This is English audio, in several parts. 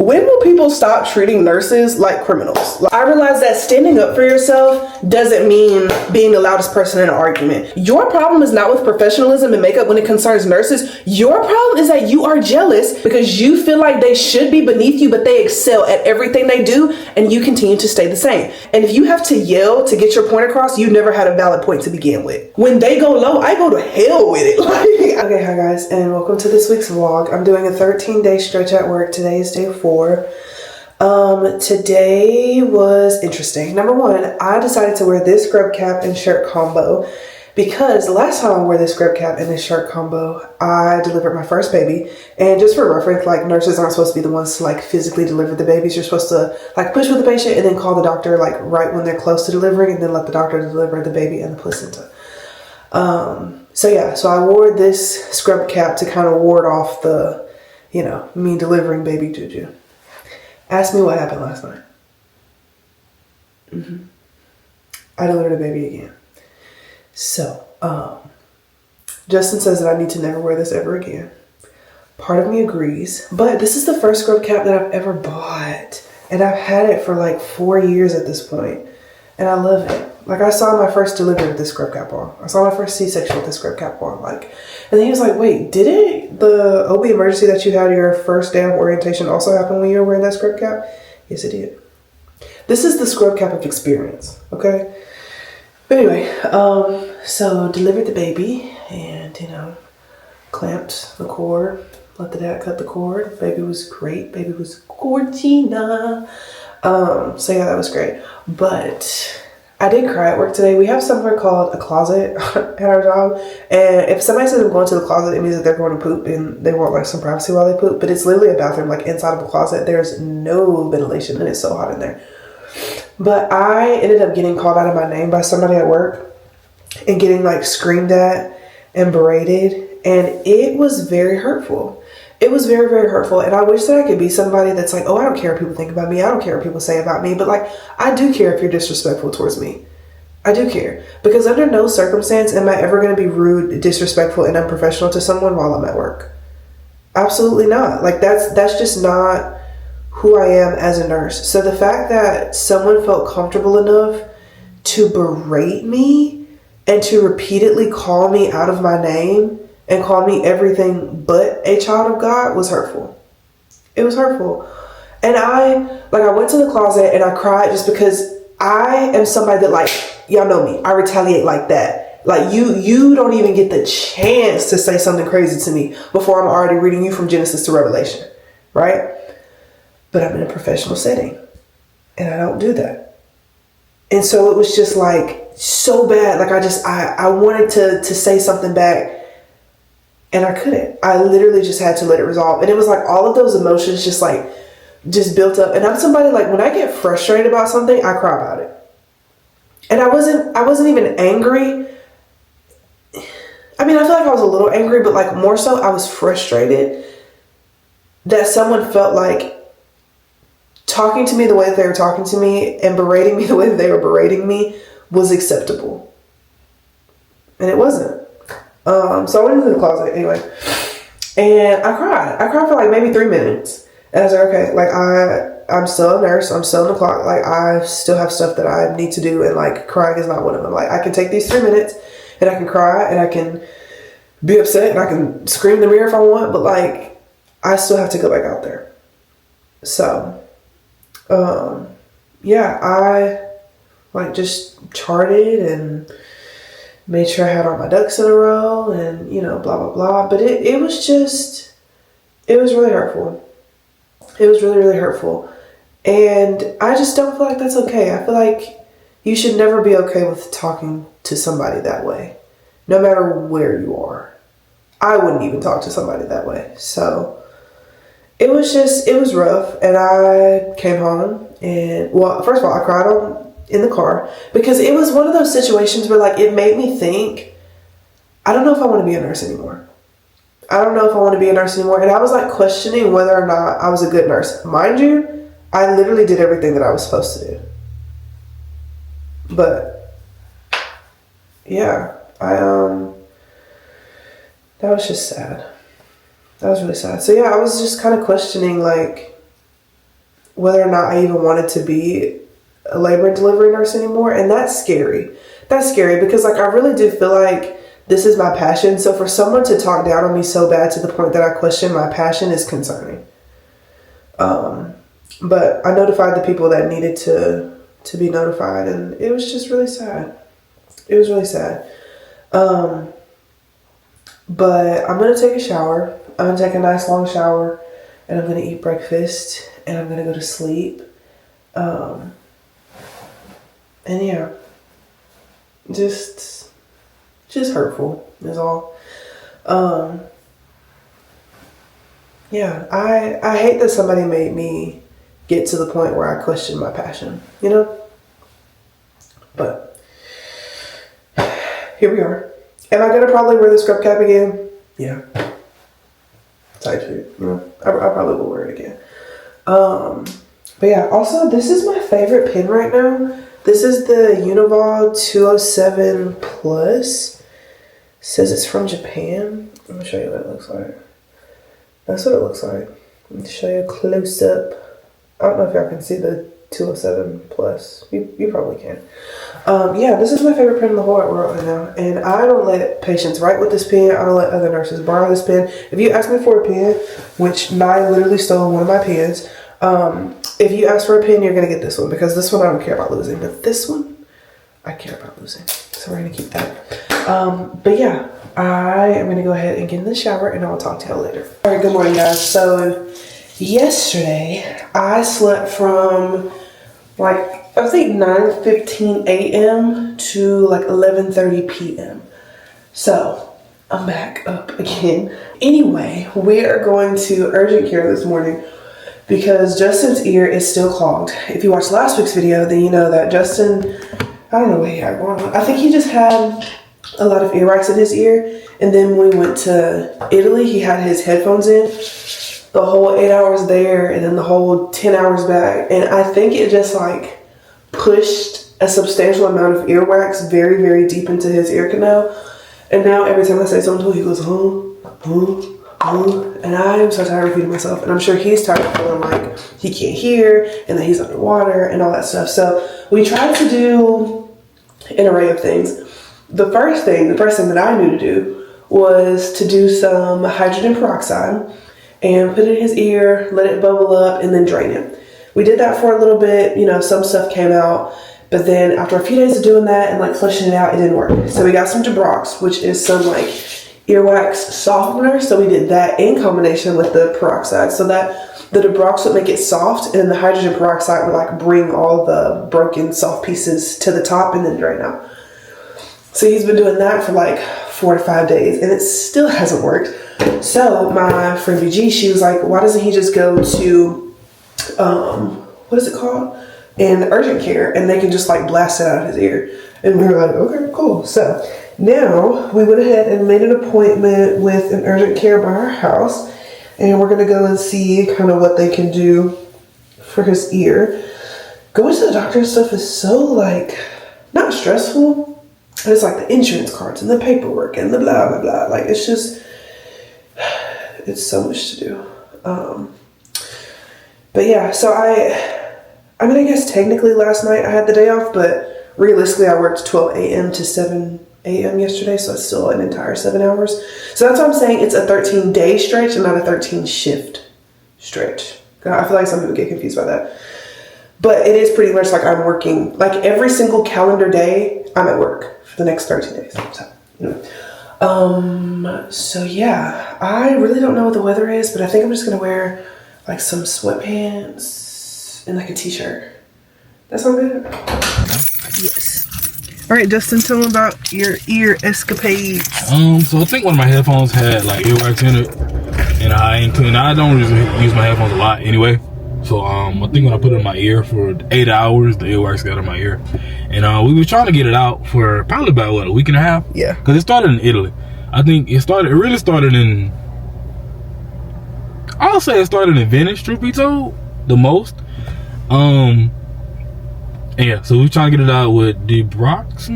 When will people stop treating nurses like criminals? I realize that standing up for yourself doesn't mean being the loudest person in an argument. Your problem is not with professionalism and makeup when it concerns nurses. Your problem is that you are jealous because you feel like they should be beneath you, but they excel at everything they do, and you continue to stay the same. And if you have to yell to get your point across, you never had a valid point to begin with. When they go low, I go to hell with it. Okay, hi guys, and welcome to this week's vlog. I'm doing a 13-day stretch at work. Today is day 4. Today was interesting. Number one, I decided to wear this scrub cap and shirt combo because the last time I wore this scrub cap and this shirt combo, I delivered my first baby. And just for reference, like, nurses aren't supposed to be the ones to like physically deliver the babies. You're supposed to like push with the patient and then call the doctor like right when they're close to delivering, and then let the doctor deliver the baby and the placenta. So I wore this scrub cap to kind of ward off the, me delivering baby juju. Ask me what happened last night. I delivered a baby again. So, Justin says that I need to never wear this ever again. Part of me agrees, but this is the first scrub cap that I've ever bought. And I've had it for like 4 years at this point. And I love it. Like, I saw my first delivery with this scrub cap on. I saw my first C-section with this scrub cap on. And then he was like, wait, did the OB emergency that you had your first day of orientation also happen when you were wearing that scrub cap? Yes, it did. This is the scrub cap of experience, okay? But anyway, so delivered the baby and, clamped the cord, let the dad cut the cord. Baby was great. Baby was Gorgina. So yeah, that was great. But I did cry at work today. We have somewhere called a closet at our job. And if somebody says I'm going to the closet, it means that they're going to poop and they want like some privacy while they poop. But it's literally a bathroom like inside of a closet. There's no ventilation and it's so hot in there. But I ended up getting called out of my name by somebody at work and getting like screamed at and berated. And it was very hurtful. It was very, very hurtful. And I wish that I could be somebody that's like, oh, I don't care what people think about me. I don't care what people say about me. But like, I do care if you're disrespectful towards me. I do care. Because under no circumstance am I ever going to be rude, disrespectful, and unprofessional to someone while I'm at work. Absolutely not. Like, that's just not who I am as a nurse. So the fact that someone felt comfortable enough to berate me and to repeatedly call me out of my name and call me everything but a child of God was hurtful. It was hurtful. And I went to the closet and I cried just because I am somebody that, like, y'all know me. I retaliate like that. Like, you don't even get the chance to say something crazy to me before I'm already reading you from Genesis to Revelation, right? But I'm in a professional setting and I don't do that. And so it was just like so bad. Like, I wanted to say something back. And I couldn't. I literally just had to let it resolve. And it was like all of those emotions just built up. And I'm somebody, like, when I get frustrated about something, I cry about it. And I wasn't even angry. I mean, I feel like I was a little angry, but like more so I was frustrated that someone felt like talking to me the way that they were talking to me and berating me the way that they were berating me was acceptable. And it wasn't. So I went into the closet anyway, and I cried for like maybe 3 minutes. And I was like, okay, like I'm still a nurse. I'm still on the clock. Like, I still have stuff that I need to do. And like, crying is not one of them. Like, I can take these 3 minutes and I can cry and I can be upset and I can scream in the mirror if I want, but like, I still have to go back out there. So, yeah, I like just charted and made sure I had all my ducks in a row and, blah, blah, blah. But it was really hurtful. It was really, really hurtful. And I just don't feel like that's okay. I feel like you should never be okay with talking to somebody that way, no matter where you are. I wouldn't even talk to somebody that way. So it was rough. And I came home and, well, first of all, I cried in the car because it was one of those situations where, like, it made me think, I don't know if I want to be a nurse anymore. I don't know if I want to be a nurse anymore. And I was like questioning whether or not I was a good nurse. Mind you, I literally did everything that I was supposed to do. But yeah, that was just sad. That was really sad. So yeah, I was just kind of questioning, like, whether or not I even wanted to be a labor and delivery nurse anymore. And that's scary. That's scary because like I really do feel like this is my passion. So for someone to talk down on me so bad to the point that I question my passion is concerning. But I notified the people that needed to be notified, and it was just really sad. It was really sad. But I'm going to take a shower. I'm going to take a nice long shower, and I'm going to eat breakfast, and I'm going to go to sleep. And yeah, just hurtful is all. Yeah, I hate that somebody made me get to the point where I question my passion, you know? But here we are. Am I going to probably wear the scrub cap again? Yeah. Type shit, you know? I probably will wear it again. But yeah, also, this is my favorite pen right now. This is the Unival 207 Plus. It says it's from Japan. Let me show you what it looks like. That's what it looks like. Let me show you a close up. I don't know if y'all can see the 207 Plus. You probably can. Yeah, this is my favorite pen in the whole world right now. And I don't let patients write with this pen. I don't let other nurses borrow this pen. If you ask me for a pen, which Nye literally stole one of my pens. If you ask for a pen, you're going to get this one. Because this one I don't care about losing. But this one, I care about losing. So we're going to keep that. But yeah, I am going to go ahead and get in the shower. And I'll talk to y'all later. All right, good morning, guys. So yesterday, I slept from like, I think 9:15 a.m. to like 11:30 p.m. So I'm back up again. Anyway, we are going to urgent care this morning because Justin's ear is still clogged. If you watched last week's video, then you know that Justin, I don't know what he had going on. I think he just had a lot of earwax in his ear. And then when we went to Italy, he had his headphones in the whole 8 hours there and then the whole 10 hours back. And I think it just like pushed a substantial amount of earwax very, very deep into his ear canal. And now every time I say something to him, he goes, and I am so tired of repeating myself. And I'm sure he's tired of feeling like he can't hear and that he's underwater and all that stuff. So we tried to do an array of things. The first thing that I knew to do was to do some hydrogen peroxide and put it in his ear, let it bubble up, and then drain it. We did that for a little bit, you know, some stuff came out, but then after a few days of doing that and like flushing it out, it didn't work. So we got some Jabrox, which is some like earwax softener. So we did that in combination with the peroxide so that the Jabrox would make it soft and the hydrogen peroxide would like bring all the broken soft pieces to the top and then drain out. So he's been doing that for like 4 to 5 days and it still hasn't worked. So my friend BG, she was like, why doesn't he just go to, what is it called? In urgent care and they can just like blast it out of his ear. And we were like, okay, cool. So now we went ahead and made an appointment with an urgent care by our house and we're going to go and see kind of what they can do for his ear. Going to the doctor and stuff is so like, not stressful. It's like the insurance cards and the paperwork and the blah, blah, blah. Like it's just, it's so much to do. But yeah, so I mean, I guess technically last night I had the day off, but realistically I worked 12 a.m. to 7 a.m. yesterday, so it's still an entire 7 hours. So that's why I'm saying it's a 13-day stretch and not a 13-shift stretch. I feel like some people get confused by that. But it is pretty much like I'm working, like every single calendar day, I'm at work for the next 13 days. So, you know. So yeah, I really don't know what the weather is, but I think I'm just going to wear like some sweatpants and like a t-shirt. That sound good? Yes. All right, Justin, tell me about your ear escapades. So I think one of my headphones had like earwax in it, and I don't really use my headphones a lot anyway. So I think when I put it in my ear for 8 hours, the earwax got in my ear, and we were trying to get it out for probably about what, a week and a half. Yeah. Because it started in Italy. I think it really started in. I'll say it started in Venice, truth be told, the most. Yeah, so we trying to get it out with Jabrox,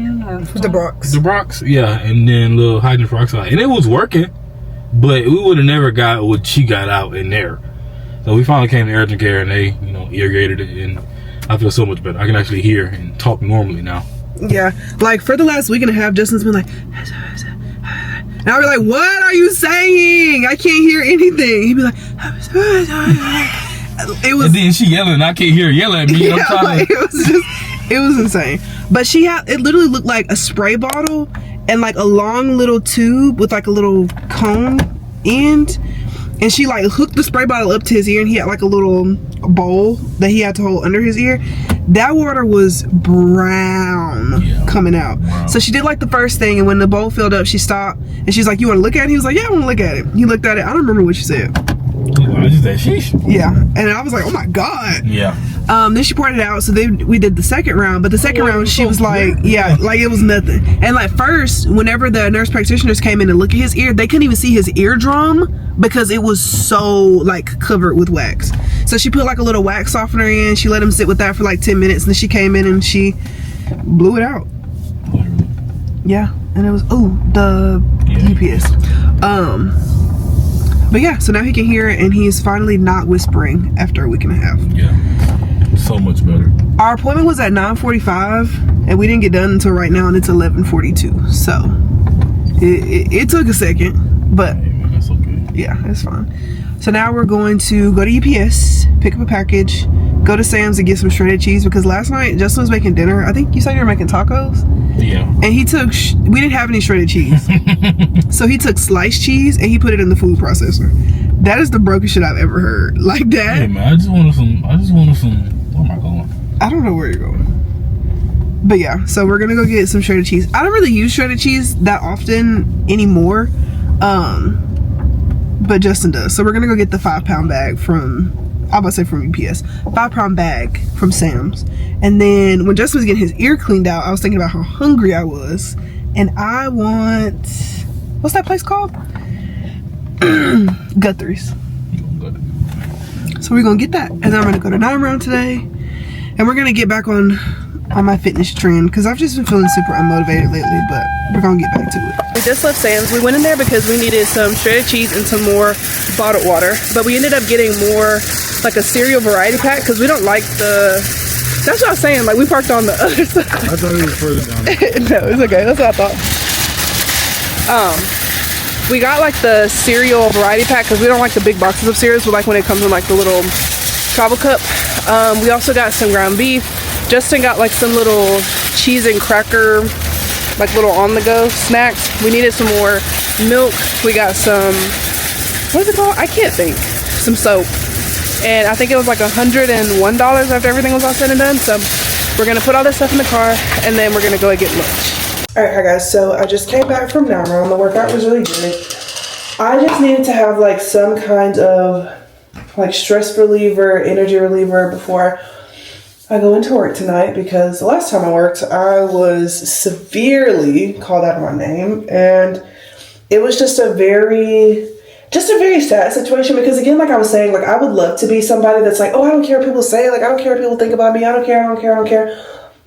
yeah, and then little hydrogen peroxide, and it was working, but we would have never got what she got out in there. So we finally came to urgent care and they, you know, irrigated it, and I feel so much better. I can actually hear and talk normally now. Yeah, like for the last week and a half, Justin's been like, and I'll be like, what are you saying? I can't hear anything. He'd be like, it was. And then she yelling, I can't hear her yelling at me. Yeah, like, it was insane. But it literally looked like a spray bottle and like a long little tube with like a little cone end. And she like hooked the spray bottle up to his ear, and he had like a little bowl that he had to hold under his ear. That water was brown coming out. Wow. So she did like the first thing, and when the bowl filled up, she stopped and she's like, you want to look at it? He was like, yeah, I want to look at it. He looked at it. I don't remember what she said. I just said, sheesh. Yeah, and I was like, oh my God. Yeah. Then she poured it out, so we did the second round, but the second round she was like, yeah, like it was nothing. And like first, whenever the nurse practitioners came in to look at his ear, they couldn't even see his eardrum because it was so like covered with wax. So she put like a little wax softener in, she let him sit with that for like 10 minutes, and then she came in and she blew it out. Yeah, and it was, the UPS. But yeah, so now he can hear it, and he's finally not whispering after a week and a half. Yeah, so much better. Our appointment was at 9:45, and we didn't get done until right now, and it's 11:42. So it took a second, but that's okay. Yeah, it's fine. So now we're going to go to UPS, pick up a package, go to Sam's and get some shredded cheese, because last night Justin was making dinner. I think you said you were making tacos. Yeah. And he took, we didn't have any shredded cheese. So he took sliced cheese and he put it in the food processor. That is the brokest shit I've ever heard. Like that. Hey man, I just wanted some, where am I going? I don't know where you're going. But yeah, so we're gonna go get some shredded cheese. I don't really use shredded cheese that often anymore. But Justin does. So we're gonna go get the 5-pound bag from UPS. 5-pound bag from Sam's. And then when Justin was getting his ear cleaned out, I was thinking about how hungry I was. And I want, what's that place called? Guthrie's. So we're gonna get that. And then I'm gonna go to 9 Round today. And we're gonna get back on my fitness trend, because I've just been feeling super unmotivated lately, but we're gonna get back to it. We just left Sam's. We went in there because we needed some shredded cheese and some more bottled water, but we ended up getting more like a cereal variety pack because we don't like the, that's what I was saying, like we parked on the other side. I thought it was further down. No, it's okay, that's what I thought. We got like the cereal variety pack because we don't like the big boxes of cereals. We like when it comes in like the little travel cup. We also got some ground beef. Justin got like some little cheese and cracker, like little on-the-go snacks. We needed some more milk. We got some, what is it called? I can't think. Some soap. And I think it was like $101 after everything was all said and done. So we're gonna put all this stuff in the car, and then we're gonna go and get lunch. All right, hi guys. So I just came back from 9 Round. The workout was really good. I just needed to have like some kind of like stress reliever, energy reliever before I go into work tonight, because the last time I worked, I was severely called out of my name, and it was just a very sad situation, because again, like I was saying, like I would love to be somebody that's like, oh, I don't care what people say, like I don't care what people think about me, I don't care.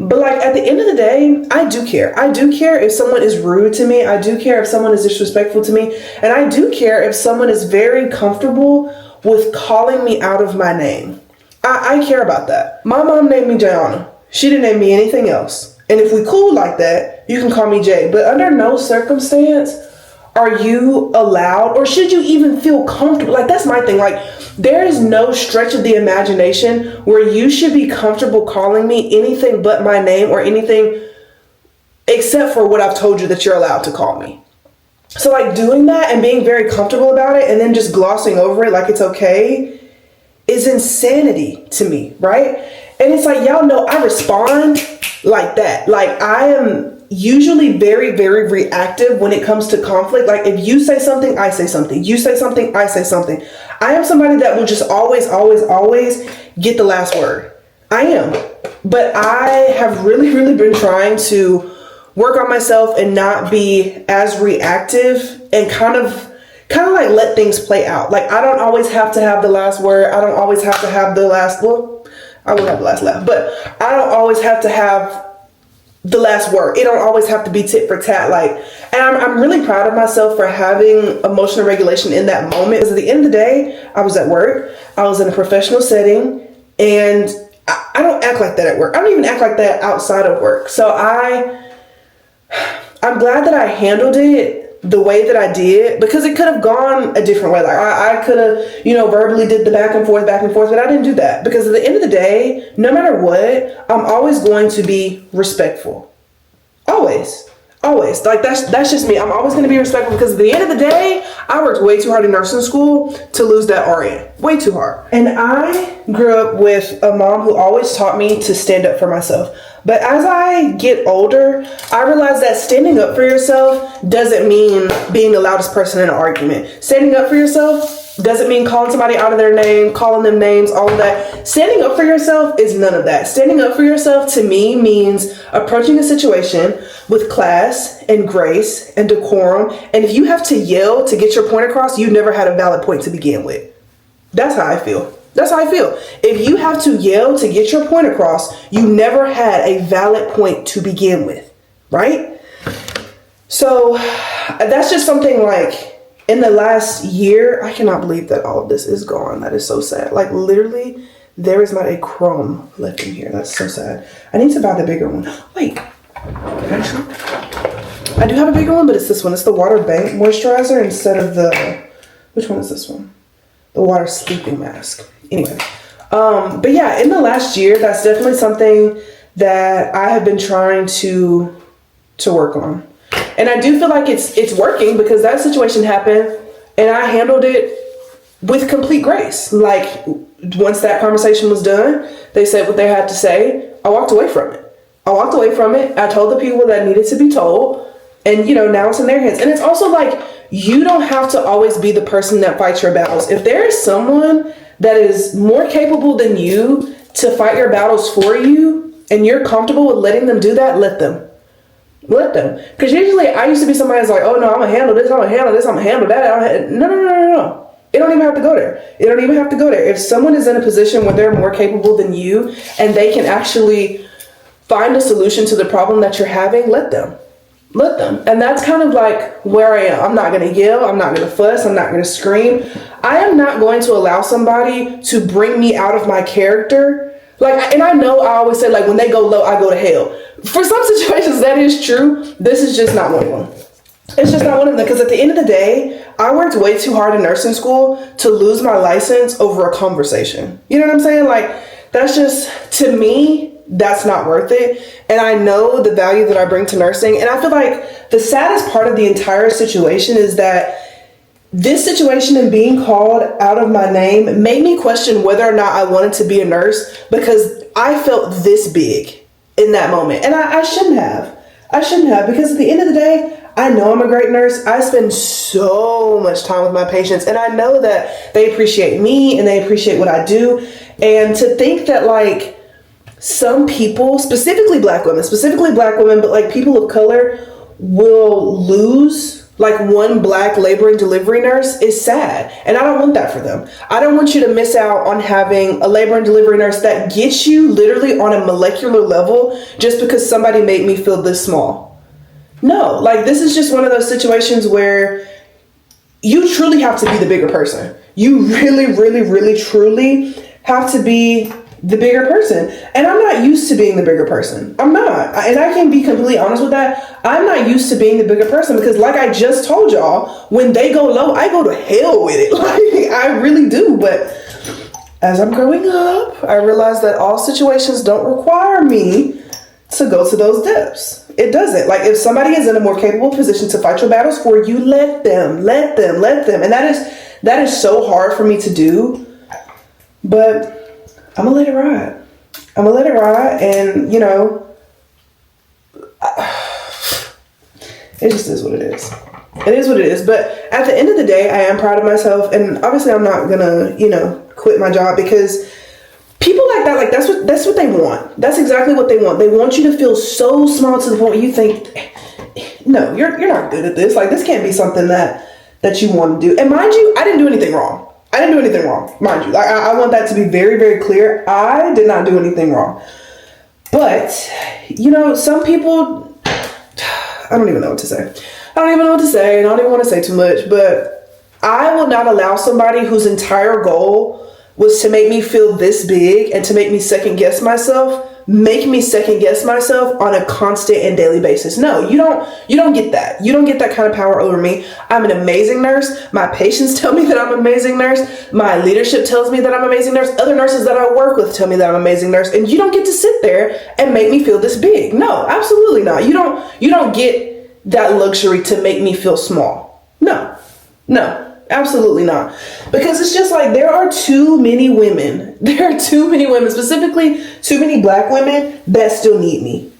But like at the end of the day, I do care. I do care if someone is rude to me. I do care if someone is disrespectful to me. And I do care if someone is very comfortable with calling me out of my name. I care about that. My mom named me Jayana. She didn't name me anything else. And if we cool like that, you can call me Jay. But under no circumstance are you allowed, or should you even feel comfortable? Like that's my thing. Like there is no stretch of the imagination where you should be comfortable calling me anything but my name, or anything except for what I've told you that you're allowed to call me. So like doing that and being very comfortable about it and then just glossing over it like it's okay is insanity to me, right? And it's like, y'all know I respond like that. Like I am usually very, very reactive when it comes to conflict. Like if you say something, I say something. You say something, I say something. I am somebody that will just always get the last word. I am. But I have really, really been trying to work on myself and not be as reactive, and kind of like let things play out. Like I don't always have to have the last word. I don't always have to have the last, well, I will have the last laugh, but I don't always have to have the last word. It don't always have to be tit for tat. Like, and I'm really proud of myself for having emotional regulation in that moment. Because at the end of the day, I was at work. I was in a professional setting, and I don't act like that at work. I don't even act like that outside of work. So I'm glad that I handled it the way that I did, because it could have gone a different way. Like I could have, verbally did the back and forth, but I didn't do that, because at the end of the day, no matter what, I'm always going to be respectful. Always. Like that's just me. I'm always going to be respectful, because at the end of the day, I worked way too hard in nursing school to lose that RN. Way too hard. And I grew up with a mom who always taught me to stand up for myself. But as I get older, I realize that standing up for yourself doesn't mean being the loudest person in an argument. Standing up for yourself doesn't mean calling somebody out of their name, calling them names, all of that. Standing up for yourself is none of that. Standing up for yourself to me means approaching a situation with class and grace and decorum. And if you have to yell to get your point across, you never had a valid point to begin with. That's how I feel. If you have to yell to get your point across, you never had a valid point to begin with, right? So that's just something like in the last year, I cannot believe that all of this is gone. That is so sad. Like literally, there is not a crumb left in here. That's so sad. I need to buy the bigger one. Wait, actually, I do have a bigger one, but it's this one. It's the Water Bank Moisturizer instead of which one is this one? The Water Sleeping Mask. Anyway, but yeah, in the last year, that's definitely something that I have been trying to work on. And I do feel like it's working, because that situation happened and I handled it with complete grace. Like once that conversation was done, they said what they had to say. I walked away from it. I told the people that needed to be told, and now it's in their hands. And it's also like, you don't have to always be the person that fights your battles. If there is someone that is more capable than you to fight your battles for you, and you're comfortable with letting them do that, let them. Because usually I used to be somebody that's like, oh no, I'm gonna handle this, I'm gonna handle that. No. It don't even have to go there. If someone is in a position where they're more capable than you and they can actually find a solution to the problem that you're having, let them. And that's kind of like where I am. I'm not going to yell. I'm not going to fuss. I'm not going to scream. I am not going to allow somebody to bring me out of my character. Like, and I know I always say, like, when they go low, I go to hell. For some situations, that is true. This is just not one of them. It's just not one of them, because at the end of the day, I worked way too hard in nursing school to lose my license over a conversation. You know what I'm saying? Like, that's just, to me, that's not worth it. And I know the value that I bring to nursing. And I feel like the saddest part of the entire situation is that this situation and being called out of my name made me question whether or not I wanted to be a nurse, because I felt this big in that moment. And I shouldn't have. Because at the end of the day, I know I'm a great nurse. I spend so much time with my patients, and I know that they appreciate me and they appreciate what I do. And to think that, like, some people, specifically black women, but like people of color, will lose like one black labor and delivery nurse is sad. And I don't want that for them. I don't want you to miss out on having a labor and delivery nurse that gets you literally on a molecular level just because somebody made me feel this small. No, like this is just one of those situations where you truly have to be the bigger person. You really, truly have to be the bigger person. And I'm not used to being the bigger person. I'm not. And I can be completely honest with that. I'm not used to being the bigger person, because like I just told y'all, when they go low, I go to hell with it. Like I really do. But as I'm growing up, I realize that all situations don't require me to go to those depths. It doesn't. Like if somebody is in a more capable position to fight your battles for you, let them. And that is so hard for me to do. But I'm gonna let it ride. And it just is what it is. But at the end of the day, I am proud of myself. And obviously I'm not gonna, quit my job, because people like that, like that's what they want. That's exactly what they want. They want you to feel so small to the point where you think, no, you're not good at this. Like this can't be something that you want to do. And mind you, I didn't do anything wrong. Mind you. Like I want that to be very, very clear. I did not do anything wrong. But, you know, some people, I don't even know what to say. I don't even know what to say, and I don't even want to say too much, but I will not allow somebody whose entire goal was to make me feel this big and to make me second guess myself on a constant and daily basis. No, you don't get that. You don't get that kind of power over me. I'm an amazing nurse. My patients tell me that I'm an amazing nurse. My leadership tells me that I'm an amazing nurse. Other nurses that I work with tell me that I'm an amazing nurse. And you don't get to sit there and make me feel this big. No, absolutely not. You don't get that luxury to make me feel small. No, absolutely not. Because it's just like, there are too many women, specifically too many Black women that still need me.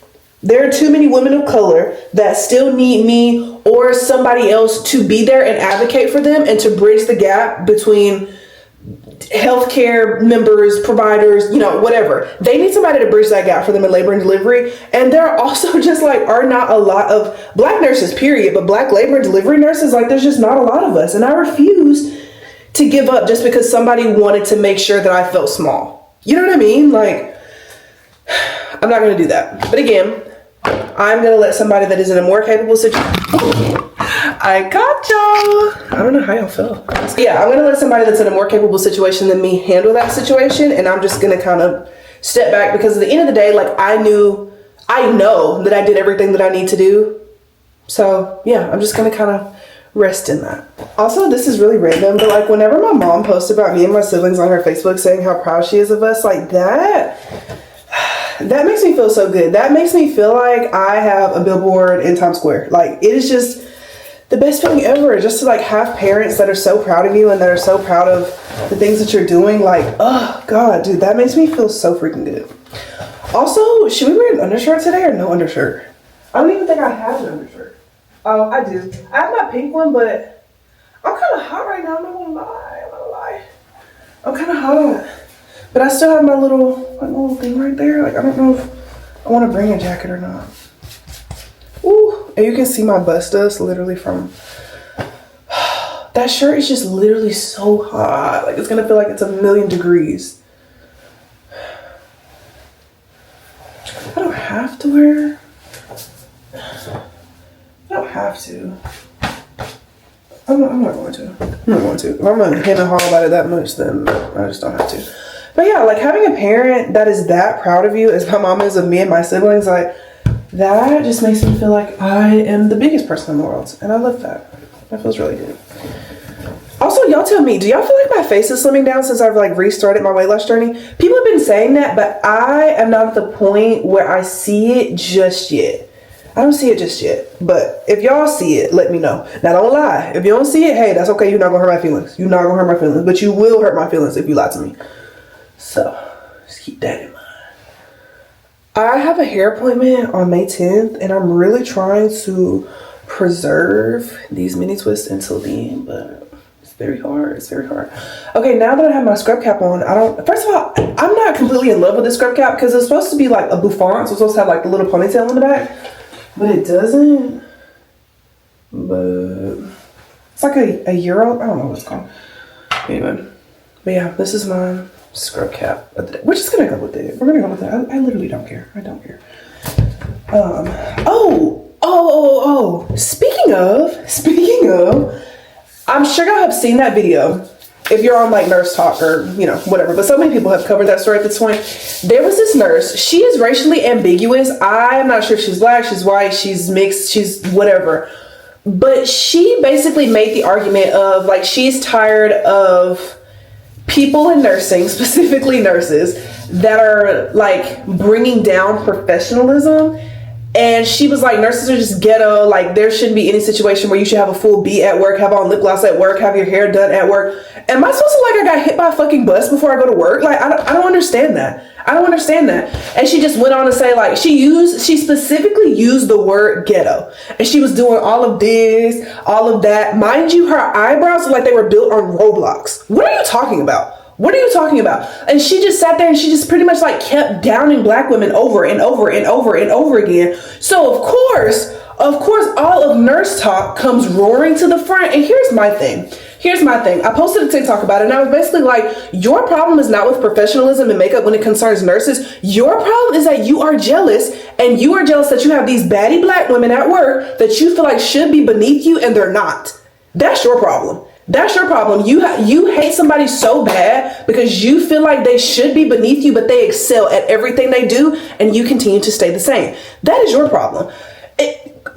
There are too many women of color that still need me or somebody else to be there and advocate for them and to bridge the gap between healthcare members, providers, you know, whatever. They need somebody to bridge that gap for them in labor and delivery. And there are also just like, are not a lot of Black nurses, period, but Black labor and delivery nurses, like there's just not a lot of us. And I refuse to give up just because somebody wanted to make sure that I felt small. You know what I mean? Like, I'm not going to do that. But again, I'm going to let somebody that is in a more capable situation. I got y'all. I don't know how y'all feel. Yeah, I'm going to let somebody that's in a more capable situation than me handle that situation. And I'm just going to kind of step back because at the end of the day, like I know that I did everything that I need to do. So yeah, I'm just going to kind of rest in that. Also, this is really random, but like whenever my mom posts about me and my siblings on her Facebook saying how proud she is of us, like that makes me feel so good. That makes me feel like I have a billboard in Times Square. Like it is just the best feeling ever, just to like have parents that are so proud of you and that are so proud of the things that you're doing. Like, oh God, dude, that makes me feel so freaking good. Also, should we wear an undershirt today or no undershirt? I don't even think I have an undershirt. Oh, I do. I have my pink one, but I'm kind of hot right now. I'm not gonna lie. I'm kind of hot. But I still have my little thing right there. Like, I don't know if I want to bring a jacket or not. Ooh, and you can see my bust dust literally from... That shirt is just literally so hot. Like, it's going to feel like it's 1,000,000 degrees. I don't have to wear... I don't have to. I'm not going to. If I'm going to hem and haw about it that much, then I just don't have to. But yeah, like having a parent that is that proud of you as my mom is of me and my siblings, like that just makes me feel like I am the biggest person in the world. And I love that. That feels really good. Also, y'all tell me, do y'all feel like my face is slimming down since I've like restarted my weight loss journey? People have been saying that, but I am not at the point where I see it just yet. I don't see it just yet. But if y'all see it, let me know. Now, don't lie. If you don't see it, hey, that's okay. You're not going to hurt my feelings. You're not going to hurt my feelings. But you will hurt my feelings if you lie to me. So, just keep that in mind. I have a hair appointment on May 10th, and I'm really trying to preserve these mini twists until then, but it's very hard. It's very hard. Okay, now that I have my scrub cap on, first of all, I'm not completely in love with the scrub cap because it's supposed to be like a bouffant, so it's supposed to have like the little ponytail in the back, but it doesn't. But it's like a Euro, I don't know what it's called. Anyway, but yeah, this is my scrub cap of the day. We're just gonna go with it. We're gonna go with it. I literally don't care. I don't care. Speaking of, I'm sure y'all have seen that video. If you're on like Nurse Talk or, you know, whatever, but so many people have covered that story at this point. There was this nurse. She is racially ambiguous. I'm not sure if she's black, she's white, she's mixed, she's whatever. But she basically made the argument of like, she's tired of people in nursing, specifically nurses, that are like bringing down professionalism. And she was like, nurses are just ghetto. Like, there shouldn't be any situation where you should have a full beat at work, have on lip gloss at work, have your hair done at work. Am I supposed to like, I got hit by a fucking bus before I go to work? Like, I don't understand that. I don't understand that. And she just went on to say, like, she specifically used the word ghetto. And she was doing all of this, all of that. Mind you, her eyebrows look like they were built on Roblox. What are you talking about? What are you talking about? And she just sat there and she just pretty much like kept downing black women over and over and over and over again. So of course, all of Nurse Talk comes roaring to the front. And here's my thing. Here's my thing. I posted a TikTok about it, and I was basically like, your problem is not with professionalism and makeup when it concerns nurses. Your problem is that you are jealous, and you are jealous that you have these baddie black women at work that you feel like should be beneath you, and they're not. That's your problem. That's your problem. You hate somebody so bad because you feel like they should be beneath you, but they excel at everything they do, and you continue to stay the same. That is your problem.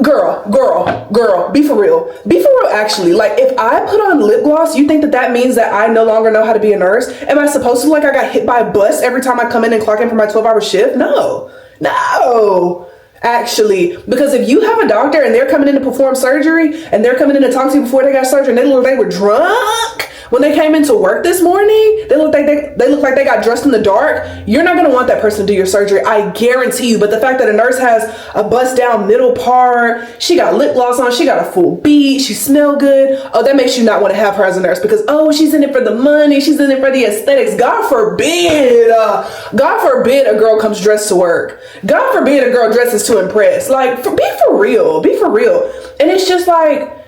Girl, be for real. Be for real, actually. Like, if I put on lip gloss, you think that means that I no longer know how to be a nurse? Am I supposed to look like I got hit by a bus every time I come in and clock in for my 12-hour shift? No. Actually, because if you have a doctor and they're coming in to perform surgery and they're coming in to talk to you before they got surgery and they look like they were drunk when they came into work this morning, they look like they got dressed in the dark, you're not going to want that person to do your surgery. I guarantee you. But the fact that a nurse has a bust down middle part, she got lip gloss on, she got a full beat, she smell good. Oh, that makes you not want to have her as a nurse because, oh, she's in it for the money. She's in it for the aesthetics. God forbid a girl comes dressed to work. God forbid a girl dresses to impress. Like, be for real. And it's just like,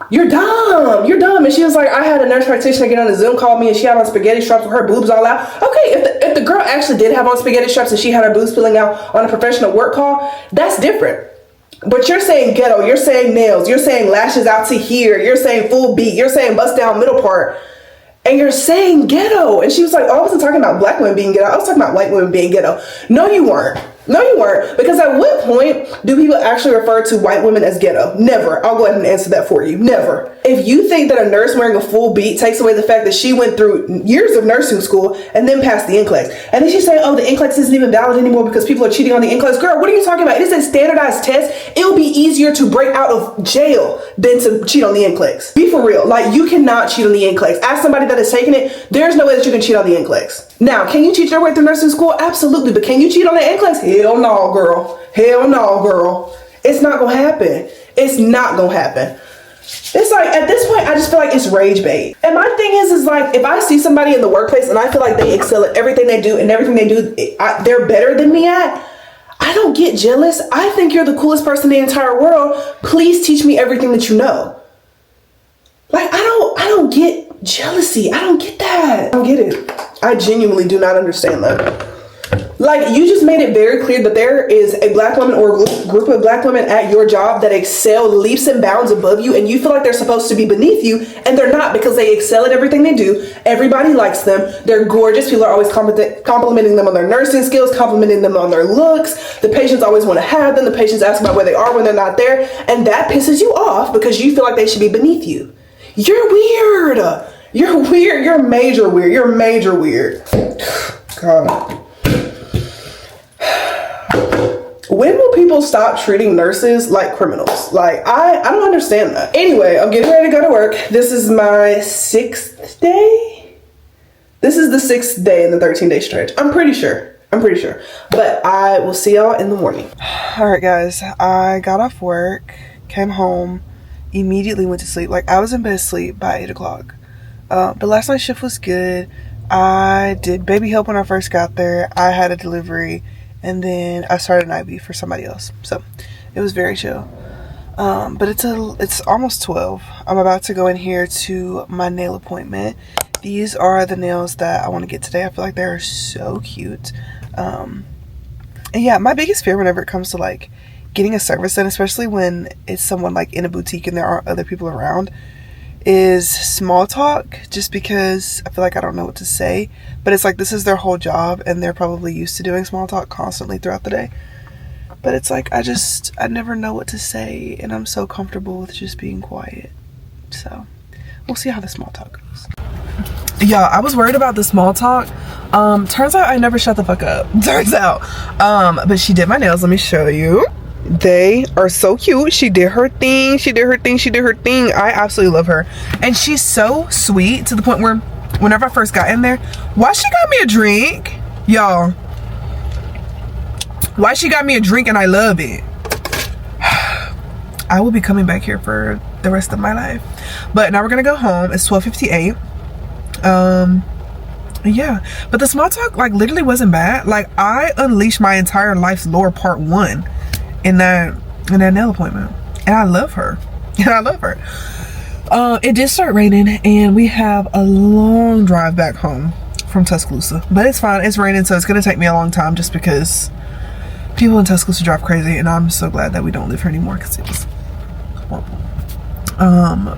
you're dumb. And she was like, I had a nurse practitioner get on a Zoom call me and she had on spaghetti straps with her boobs all out. Okay, if the girl actually did have on spaghetti straps and she had her boobs spilling out on a professional work call, that's different. But you're saying ghetto, you're saying nails, you're saying lashes out to here, you're saying full beat, you're saying bust down middle part, and you're saying ghetto. And she was like, oh, I wasn't talking about black women being ghetto, I was talking about white women being ghetto. No, you weren't. Because at what point do people actually refer to white women as ghetto? Never. I'll go ahead and answer that for you. Never. If you think that a nurse wearing a full beat takes away the fact that she went through years of nursing school and then passed the NCLEX, and then she's saying, oh, the NCLEX isn't even valid anymore because people are cheating on the NCLEX. Girl, what are you talking about? It is a standardized test. It'll be easier to break out of jail than to cheat on the NCLEX. Be for real. Like, you cannot cheat on the NCLEX. Ask somebody that has taken it. There's no way that you can cheat on the NCLEX. Now, can you cheat your way through nursing school? Absolutely. But can you cheat on the NCLEX? Hell no, girl. It's not gonna happen. It's like, at this point, I just feel like it's rage bait. And my thing is like, if I see somebody in the workplace and I feel like they excel at everything they do and everything they do, they're better than me at, I don't get jealous. I think you're the coolest person in the entire world. Please teach me everything that you know. Like, I don't get jealousy. I don't get that. I don't get it. I genuinely do not understand that. Like, you just made it very clear that there is a black woman or a group of black women at your job that excel leaps and bounds above you, and you feel like they're supposed to be beneath you, and they're not, because they excel at everything they do. Everybody likes them. They're gorgeous. People are always complimenting them on their nursing skills, complimenting them on their looks. The patients always want to have them. The patients ask about where they are when they're not there, and that pisses you off because you feel like they should be beneath you. You're weird. You're major weird. God. When will people stop treating nurses like criminals? Like, I don't understand that. Anyway, I'm getting ready to go to work. This is my 6th day. This is the 6th day in the 13-day stretch. I'm pretty sure. But I will see y'all in the morning. All right, guys. I got off work, came home, immediately went to sleep. Like, I was in bed asleep by 8 o'clock. But last night's shift was good. I did baby help when I first got there. I had a delivery. And then I started an IV for somebody else. So it was very chill. But it's almost 12. I'm about to go in here to my nail appointment. These are the nails that I want to get today. I feel like they're so cute. And yeah, my biggest fear whenever it comes to like getting a service done, especially when it's someone like in a boutique and there aren't other people around, is small talk, just because I feel like I don't know what to say. But it's like, this is their whole job and they're probably used to doing small talk constantly throughout the day. But it's like, I never know what to say, and I'm so comfortable with just being quiet. So we'll see how the small talk goes. Y'all, I was worried about the small talk. Turns out I never shut the fuck up. Turns out. But she did my nails. Let me show you. They are so cute. She did her thing. I absolutely love her. And she's so sweet to the point where whenever I first got in there, why she got me a drink? Y'all. Why she got me a drink, and I love it. I will be coming back here for the rest of my life. But now we're gonna go home. It's 12:58. Yeah. But the small talk like literally wasn't bad. Like, I unleashed my entire life's lore part 1 in that nail appointment, and I love her. it did start raining and we have a long drive back home from Tuscaloosa, but it's fine. It's raining, so it's gonna take me a long time just because people in Tuscaloosa drive crazy, and I'm so glad that we don't live here anymore because it was horrible.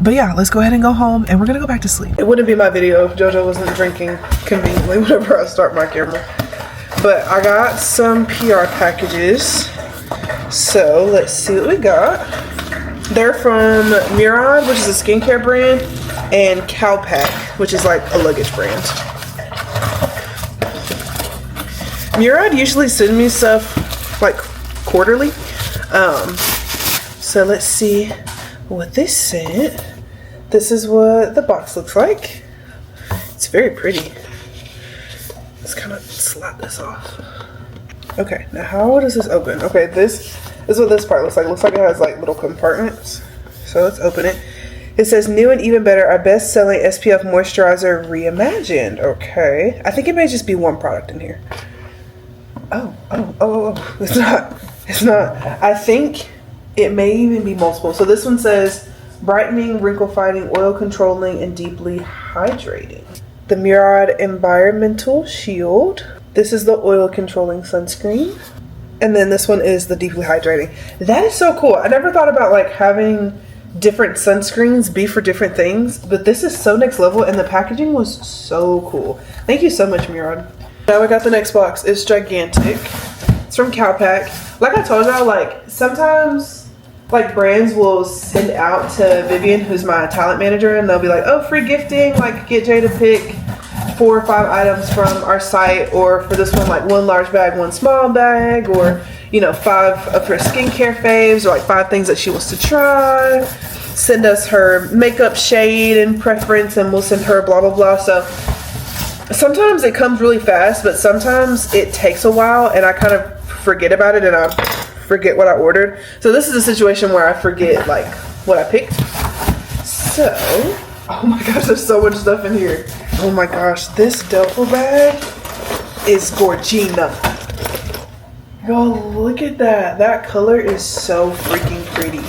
But yeah, let's go ahead and go home and we're gonna go back to sleep. It wouldn't be my video if JoJo wasn't drinking conveniently whenever I start my camera. But I got some PR packages, so let's see what we got. They're from Murad, which is a skincare brand, and Cowpack, which is like a luggage brand. Murad usually sends me stuff like quarterly. So let's see what they sent. This is what the box looks like. It's very pretty. Let's kind of slap this off. Okay, now how does this open? Okay, this is what this part looks like. It looks like it has like little compartments. So let's open it. It says new and even better, our best-selling SPF moisturizer reimagined. Okay, I think it may just be one product in here. Oh, it's not. I think it may even be multiple. So this one says brightening, wrinkle fighting, oil controlling, and deeply hydrating. The Murad Environmental Shield. This is the oil controlling sunscreen. And then this one is the deeply hydrating. That is so cool. I never thought about like having different sunscreens be for different things, but this is so next level and the packaging was so cool. Thank you so much, Murad. Now I got the next box. It's gigantic. It's from Cowpack. Like I told y'all, like sometimes like brands will send out to Vivian, who's my talent manager, and they'll be like, oh, free gifting, like get Jay to pick 4 or 5 items from our site, or for this one, like 1 large bag, 1 small bag, or you know, 5 of her skincare faves, or like 5 things that she wants to try. Send us her makeup shade and preference, and we'll send her blah blah blah. So sometimes it comes really fast, but sometimes it takes a while and I kind of forget about it and I forget what I ordered. So this is a situation where I forget like what I picked. So, oh my gosh, there's so much stuff in here. Oh my gosh, this duffel bag is Gorgina. Y'all, look at that. That color is so freaking pretty.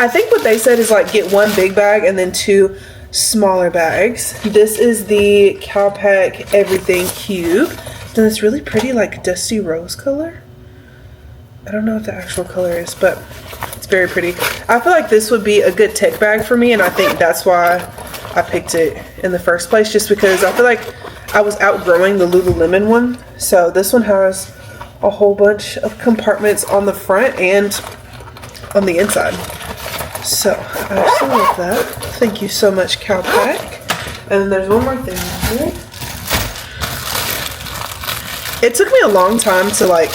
I think what they said is like get 1 big bag and then 2 smaller bags. This is the Cowpack Everything Cube. And it's really pretty like dusty rose color. I don't know what the actual color is, but it's very pretty. I feel like this would be a good tech bag for me, and I think that's why I picked it in the first place, just because I feel like I was outgrowing the Lululemon one. So this one has a whole bunch of compartments on the front and on the inside. So I absolutely love that. Thank you so much, Cowpack. And then there's one more thing here. It took me a long time to like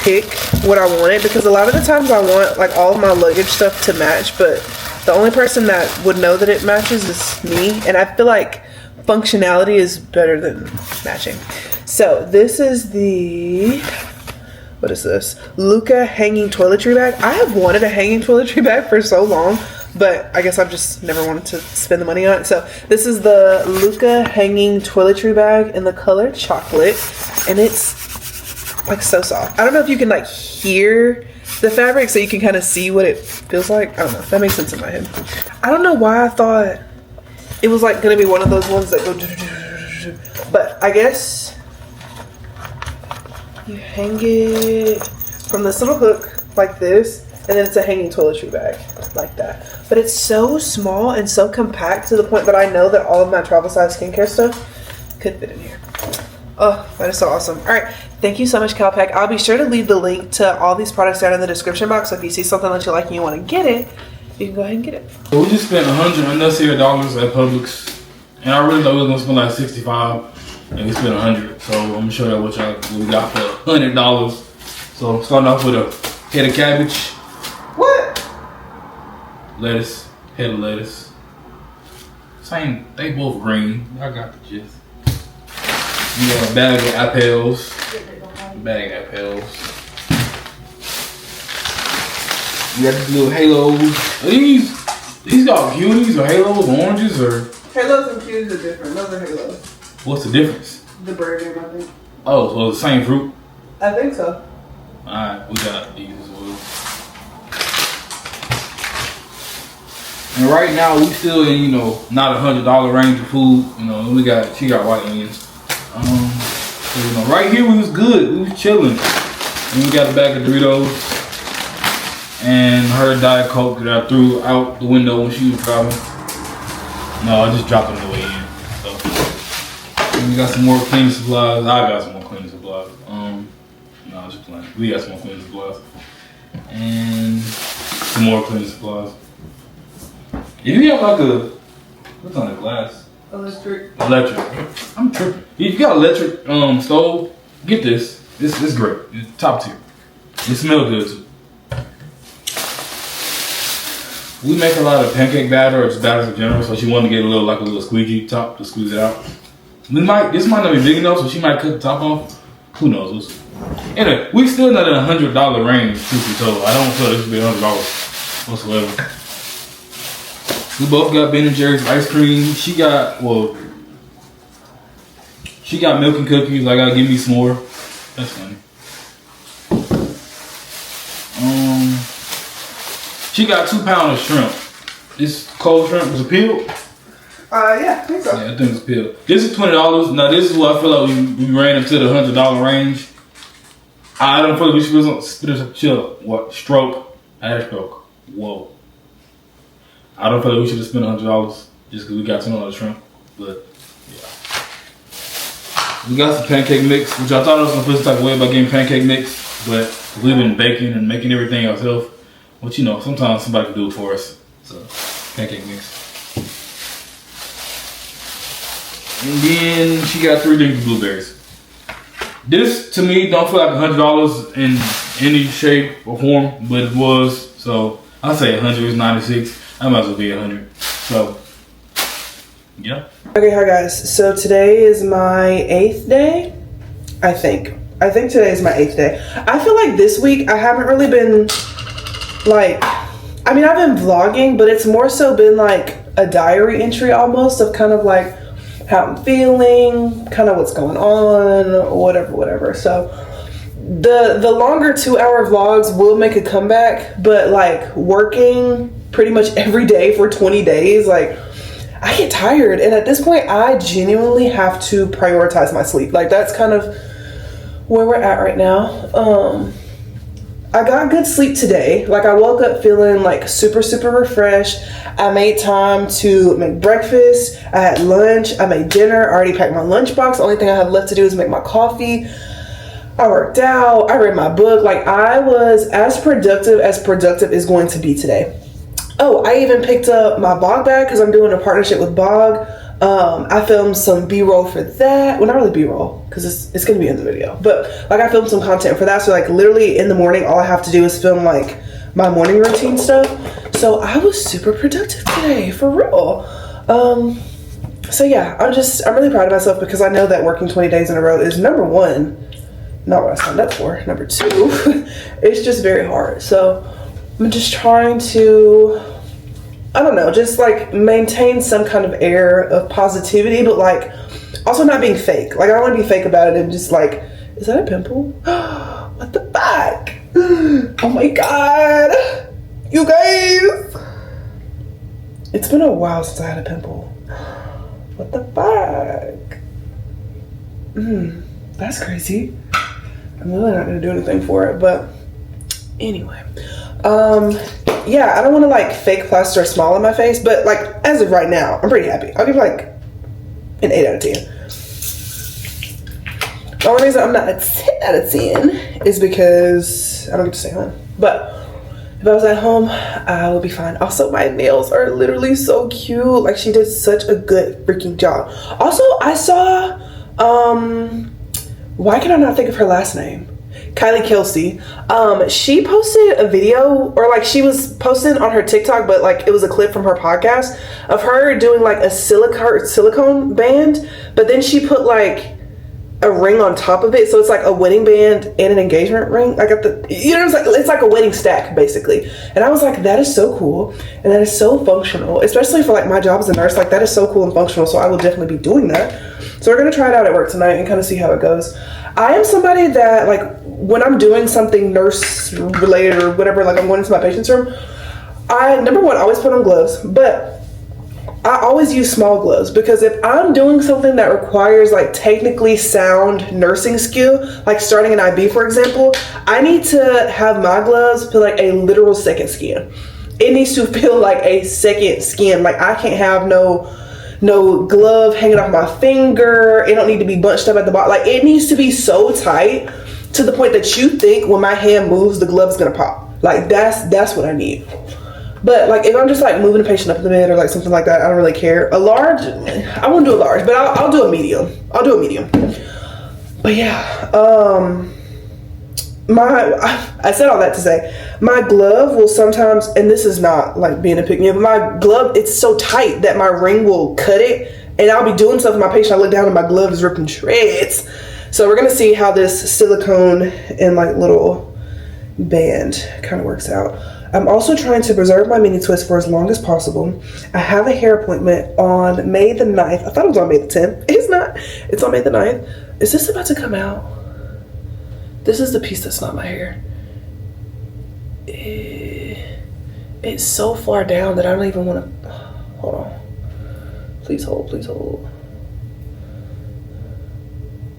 pick what I wanted, because a lot of the times I want like all of my luggage stuff to match, but the only person that would know that it matches is me, and I feel like functionality is better than matching. So this is the, what is this? Luca hanging toiletry bag. I have wanted a hanging toiletry bag for so long, but I guess I've just never wanted to spend the money on it. So this is the Luca hanging toiletry bag in the color chocolate, and it's like so soft. I don't know if you can like hear the fabric, so you can kind of see what it feels like. I don't know. That makes sense in my head. I don't know why I thought it was like gonna be one of those ones that go, but I guess you hang it from this little hook like this, and then it's a hanging toiletry bag like that. But it's so small and so compact to the point that I know that all of my travel size skincare stuff could fit in here. Oh, that is so awesome. All right, thank you so much, Cowpack. I'll be sure to leave the link to all these products down in the description box, so if you see something that you like and you want to get it, you can go ahead and get it. So we just spent $100 unnecessary dollars at Publix, and I really thought we was gonna spend like $65, and we spent $100. So I'm gonna show you what we got for $100. So starting off with a head of cabbage. What? Lettuce, head of lettuce. Same, they both green. I got the gist. You got a bag of apples. You got these little halos. Are these got cuties or halos, oranges, or? Halos and cuties are different. Those are halos. What's the difference? The branding, I think. Oh, so the same fruit? I think so. Alright, we got these as well. And right now we still in, you know, not $100 range of food. You know, she got white onions. So, you know, right here we was good. We was chilling. And we got a bag of Doritos and her Diet Coke that I threw out the window when she was driving. No, I just dropped it on the way in. So and we got some more cleaning supplies. I got some more cleaning supplies. No, just playing. We got some more cleaning supplies. And some more cleaning supplies. If you have like what's on the glass? Electric. I'm tripping. If you got electric stove, get this. This is great. It's top tier. It smells good too. We make a lot of pancake batter or just batters in general, so she wanted to get a little squeegee top to squeeze it out. This might not be big enough, so she might cut the top off. Who knows? We'll see. Anyway, we still not in $100 range, truth be told. I don't feel this should be $100 whatsoever. We both got Ben and Jerry's ice cream. She got milk and cookies. I gotta give me some more. That's funny. She got 2 pounds of shrimp. This cold shrimp was peeled. Yeah, I think so. Yeah, I think it's peeled. This is $20. Now this is what I feel like we ran into the $100 range. I don't feel like we should chill. What? Stroke. I had a stroke. Whoa. I don't feel like we should have spent $100 just because we got $10 shrimp. But yeah. We got some pancake mix, which I thought I was gonna feel some type of way about getting pancake mix, but we've been baking and making everything ourselves. But you know, sometimes somebody can do it for us. So pancake mix. And then she got 3 different blueberries. This to me don't feel like $100 in any shape or form, but it was. So I say 100 is 96. I might as well be 100. So yeah. Okay, hi guys. So today is my 8th day. I think today is my 8th day. I feel like this week I haven't really been like, I mean, I've been vlogging, but it's more so been like a diary entry almost of kind of like how I'm feeling, kind of what's going on, whatever. So the longer 2-hour vlogs will make a comeback, but like working pretty much every day for 20 days, like I get tired. And at this point, I genuinely have to prioritize my sleep. Like that's kind of where we're at right now. I got good sleep today. Like I woke up feeling like super refreshed. I made time to make breakfast. I had lunch. I made dinner. I already packed my lunchbox. The only thing I have left to do is make my coffee. I worked out. I read my book. Like I was as productive is going to be today. Oh, I even picked up my Bog bag because I'm doing a partnership with Bog. I filmed some B-roll for that. Well, not really B-roll because it's going to be in the video. But like I filmed some content for that. So like literally in the morning, all I have to do is film like my morning routine stuff. So I was super productive today, for real. So yeah, I'm really proud of myself because I know that working 20 days in a row is number 1, not what I signed up for. Number 2, it's just very hard. So I'm just trying to, I don't know, just like maintain some kind of air of positivity, but like also not being fake. Like I don't want to be fake about it and just like, is that a pimple? What the fuck? Oh my God. You guys. It's been a while since I had a pimple. What the fuck? That's crazy. I'm really not gonna do anything for it, but anyway. Yeah, I don't want to like fake plaster a smile on my face, but like as of right now, I'm pretty happy. I'll give like an 8 out of 10. The only reason I'm not a 10 out of 10 is because I don't get to stay home. But if I was at home, I would be fine. Also, my nails are literally so cute. Like she did such a good freaking job. Also, I saw, why can I not think of her last name? Kylie Kelsey. She posted a video, or like she was posting on her TikTok, but like it was a clip from her podcast of her doing like a silicone band, but then she put like a ring on top of it, so it's like a wedding band and an engagement ring. Like at the, you know, it's like a wedding stack basically. And I was like, that is so cool and that is so functional, especially for like my job as a nurse. Like that is so cool and functional, so I will definitely be doing that. So we're gonna try it out at work tonight and kind of see how it goes. I am somebody that like when I'm doing something nurse related or whatever, like I'm going into my patient's room, number one, I always put on gloves, but I always use small gloves because if I'm doing something that requires like technically sound nursing skill, like starting an IV, for example, I need to have my gloves feel like a literal second skin. It needs to feel like a second skin. Like I can't have no glove hanging off my finger. It don't need to be bunched up at the bottom. Like it needs to be so tight to the point that you think when my hand moves, the glove is gonna pop. Like that's what I need. But like if I'm just like moving a patient up in the bed or like something like that, I don't really care. A large, I won't do a large, but I'll do a medium. I'll do a medium. But yeah, I said all that to say, my glove will sometimes, and this is not like being a pick-me-up, but my glove, it's so tight that my ring will cut it, and I'll be doing stuff with my patient, I look down and my glove is ripping shreds. So we're gonna see how this silicone and like little band kind of works out. I'm also trying to preserve my mini twist for as long as possible. I have a hair appointment on May the 9th. I thought it was on May the 10th. It's not. It's on May the 9th. Is this about to come out? This is the piece that's not my hair. It's so far down that I don't even want to. Hold on. Please hold. Please hold.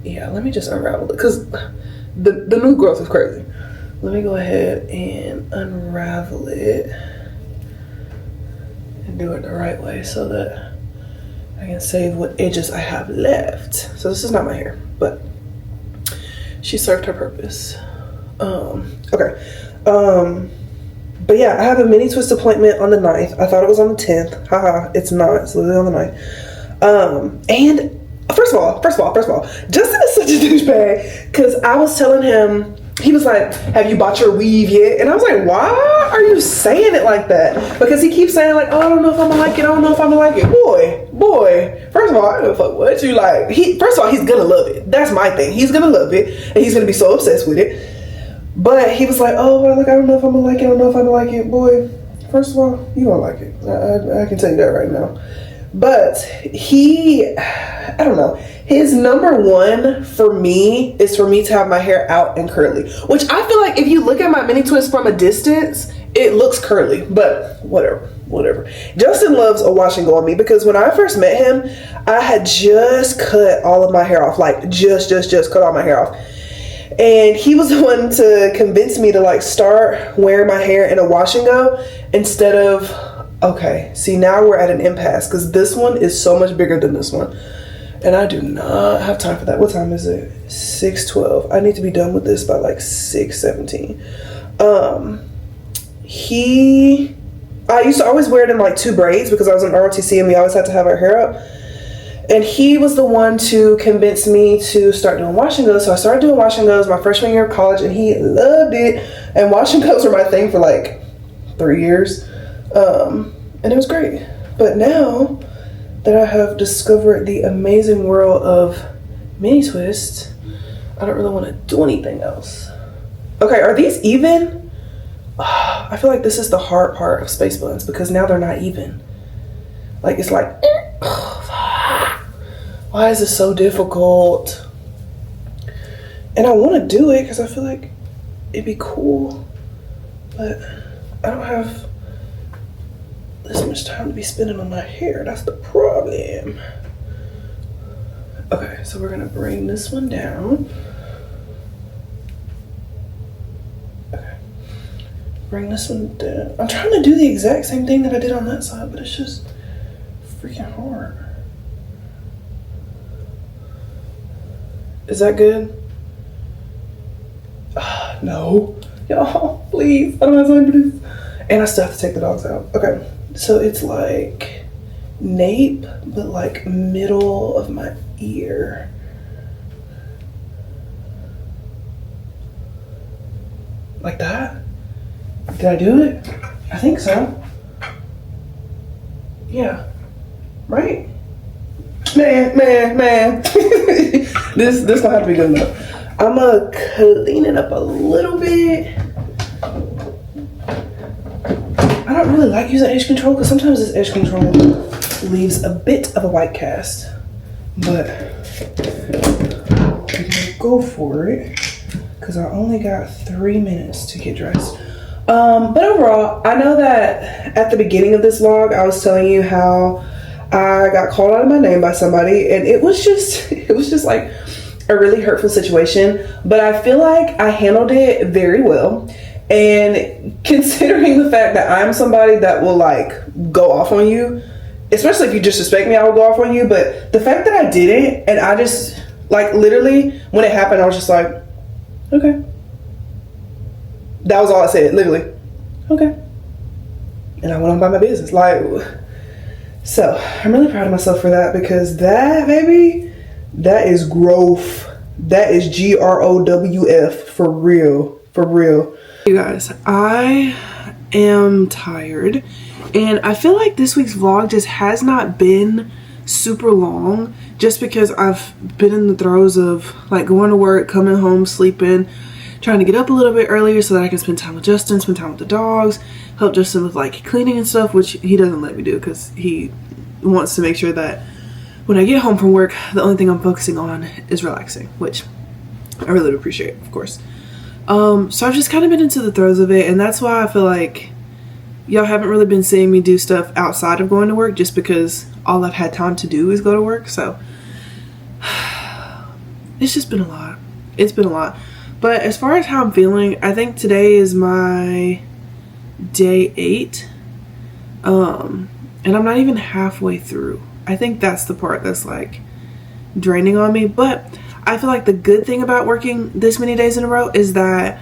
Yeah, let me just unravel it because the new growth is crazy. Let me go ahead and unravel it and do it the right way so that I can save what edges I have left. So this is not my hair, but she served her purpose. Okay. But yeah, I have a mini twist appointment on the 9th. I thought it was on the 10th. Haha, it's not. It's literally on the 9th. And first of all, Justin is such a douchebag because I was telling him, he was like, have you bought your weave yet? And I was like, why are you saying it like that? Because he keeps saying like, oh, I don't know if I'm gonna like it. I don't know if I'm gonna like it. Boy. First of all, I don't fuck what you like. First of all, he's gonna love it. That's my thing. He's gonna love it. And he's gonna be so obsessed with it. But he was like, oh, well, look, I don't know if I'm gonna like it. I don't know if I'm gonna like it. Boy, first of all, you don't like it. I can tell you that right now. But I don't know. His number one for me is for me to have my hair out and curly, which I feel like if you look at my mini twist from a distance, it looks curly, but whatever. Justin loves a wash and go on me because when I first met him, I had just cut all of my hair off, like just cut all my hair off. And he was the one to convince me to like start wearing my hair in a wash and go instead of, okay, see now we're at an impasse because this one is so much bigger than this one. And I do not have time for that. What time is it? 6:12. I need to be done with this by like 6:17. I used to always wear it in like 2 braids because I was in ROTC and we always had to have our hair up. And he was the one to convince me to start doing wash and goes. So I started doing wash and goes my freshman year of college and he loved it. And wash and goes were my thing for like 3 years. And it was great. But now that I have discovered the amazing world of mini twists, I don't really want to do anything else. Okay, are these even? I feel like this is the hard part of space buns because now they're not even. Like it's like, why is this so difficult? And I want to do it because I feel like it'd be cool, but I don't have this much time to be spending on my hair. That's the problem. Okay, so we're gonna bring this one down. Okay, bring this one down. I'm trying to do the exact same thing that I did on that side, but it's just freaking hard. Is that good? No. Y'all, please. I don't have time for this. And I still have to take the dogs out. Okay. So it's like nape, but like middle of my ear. Like that? Did I do it? I think so. Yeah. Right? Man. This gonna have to be good enough. I'm gonna clean it up a little bit. I don't really like using edge control because sometimes this edge control leaves a bit of a white cast, but we're gonna go for it because I only got 3 minutes to get dressed. But overall, I know that at the beginning of this vlog, I was telling you how I got called out of my name by somebody, and it was just like a really hurtful situation. But I feel like I handled it very well. And considering the fact that I'm somebody that will like go off on you, especially if you disrespect me, I will go off on you. But the fact that I didn't, and I just like literally when it happened, I was just like, okay. That was all I said, literally. Okay. And I went on by my business. Like, so I'm really proud of myself for that, because that, baby, that is growth. That is GROWF for real. For real. You guys, I am tired, and I feel like this week's vlog just has not been super long, just because I've been in the throes of like going to work, coming home, sleeping, trying to get up a little bit earlier so that I can spend time with Justin, spend time with the dogs, help Justin with like cleaning and stuff, which he doesn't let me do because he wants to make sure that when I get home from work, the only thing I'm focusing on is relaxing, which I really appreciate, of course. So I've just kind of been into the throes of it, and that's why I feel like y'all haven't really been seeing me do stuff outside of going to work, just because all I've had time to do is go to work. So it's just been a lot. It's been a lot. But as far as how I'm feeling, I think today is my day 8. And I'm not even halfway through. I think that's the part that's like draining on me. But I feel like the good thing about working this many days in a row is that